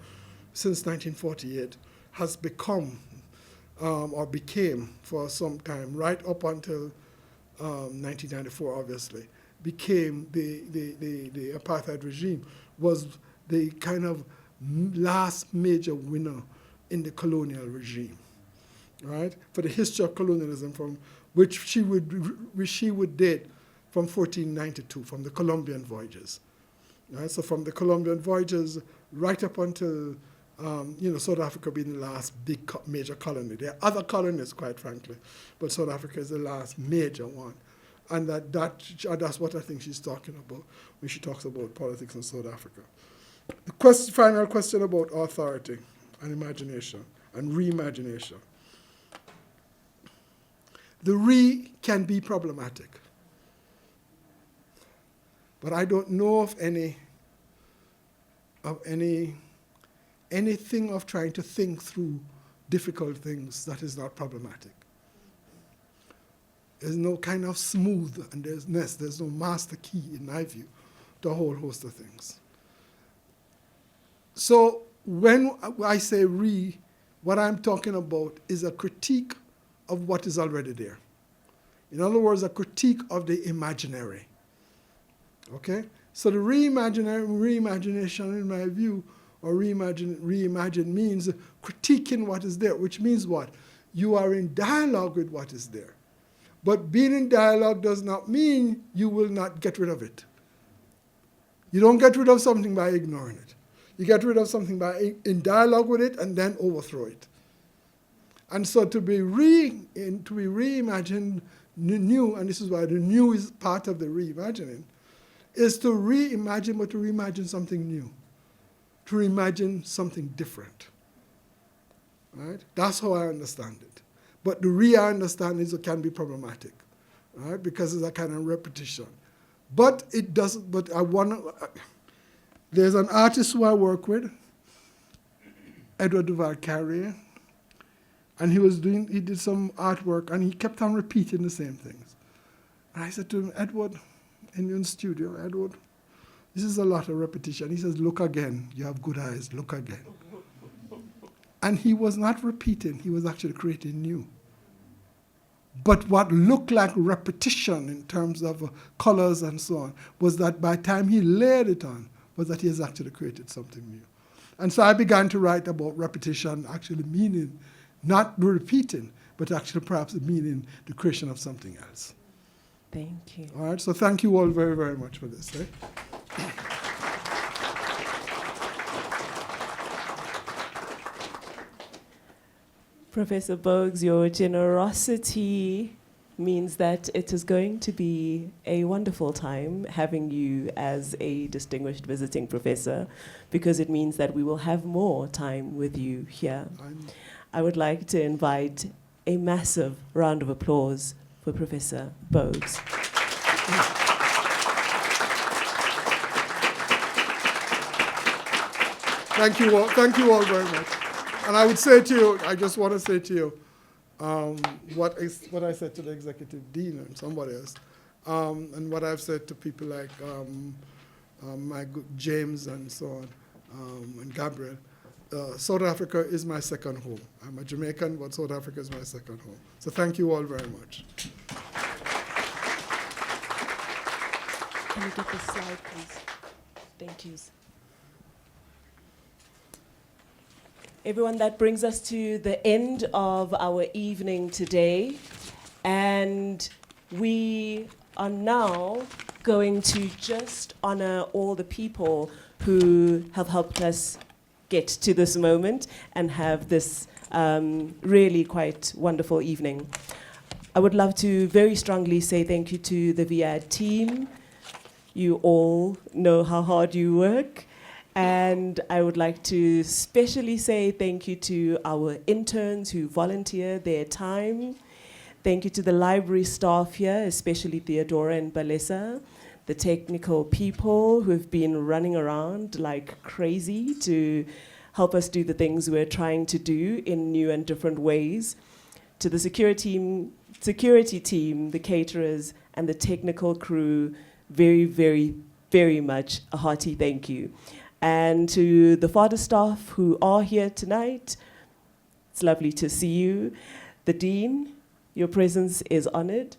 Speaker 5: since 1948, has become, or became for some time, right up until 1994, obviously, became the apartheid regime, was the kind of last major winner in the colonial regime, right? For the history of colonialism, from which she would date from 1492, from the Columbian voyages, right? So from the Columbian voyages right up until South Africa being the last big major colony. There are other colonies, quite frankly, but South Africa is the last major one. And that's what I think she's talking about when she talks about politics in South Africa. The final question about authority and imagination and reimagination. The can be problematic, but I don't know of anything of trying to think through difficult things that is not problematic. There's no kind of smooth, and there's no master key, in my view, to a whole host of things. So when I say what I'm talking about is a critique of what is already there. In other words, a critique of the imaginary. Okay? So the reimagination, in my view, or reimagine means critiquing what is there, which means what? You are in dialogue with what is there. But being in dialogue does not mean you will not get rid of it. You don't get rid of something by ignoring it. You get rid of something by in dialogue with it and then overthrow it. And so to be reimagined new, and this is why the new is part of the reimagining, is to reimagine, but to reimagine something new, to reimagine something different. Right? That's how I understand it. But the I understand is it can be problematic, right? Because it's a kind of repetition. But it doesn't. But there's an artist who I work with, Edward Duval Carrier, and he did some artwork, and he kept on repeating the same things. And I said to him, Edward, in your studio, Edward, this is a lot of repetition. He says, look again. You have good eyes. Look again. And he was not repeating. He was actually creating new. But what looked like repetition in terms of colors and so on was that by the time he layered it on, was that he has actually created something new. And so I began to write about repetition actually meaning not repeating, but actually perhaps meaning the creation of something else.
Speaker 2: Thank you.
Speaker 5: All right, so thank you all very, very much for this. Eh?
Speaker 2: Professor Bogues, your generosity means that it is going to be a wonderful time having you as a distinguished visiting professor, because it means that we will have more time with you here. I would like to invite a massive round of applause for Professor Bogues.
Speaker 5: Thank you all very much. And I would say to you, I just want to say to you, what I said to the executive dean and somebody else, and what I've said to people like James and so on, and Gabriel. South Africa is my second home. I'm a Jamaican, but South Africa is my second home. So thank you all very much.
Speaker 2: Can you get this slide, please? Thank you. Everyone, that brings us to the end of our evening today. And we are now going to just honor all the people who have helped us get to this moment and have this really quite wonderful evening. I would love to very strongly say thank you to the VIAD team. You all know how hard you work. And I would like to specially say thank you to our interns who volunteer their time. Thank you to the library staff here, especially Theodora and Balesa, the technical people who have been running around like crazy to help us do the things we're trying to do in new and different ways. To the security team, the caterers, and the technical crew, very, very, very much a hearty thank you. And to the fodder staff who are here tonight, it's lovely to see you. The Dean, your presence is honored.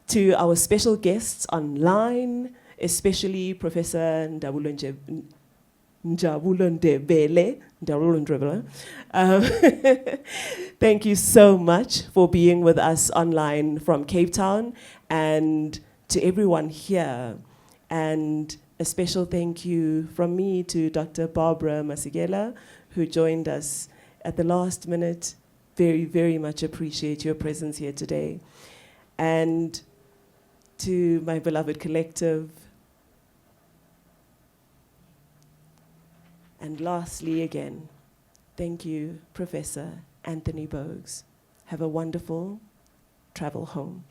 Speaker 2: To our special guests online, especially Professor Njabulondebele. Thank you so much for being with us online from Cape Town, and to everyone here. And a special thank you from me to Dr. Barbara Masigela, who joined us at the last minute. Very, very much appreciate your presence here today. And to my beloved collective. And lastly, again, thank you, Professor Anthony Bogues. Have a wonderful travel home.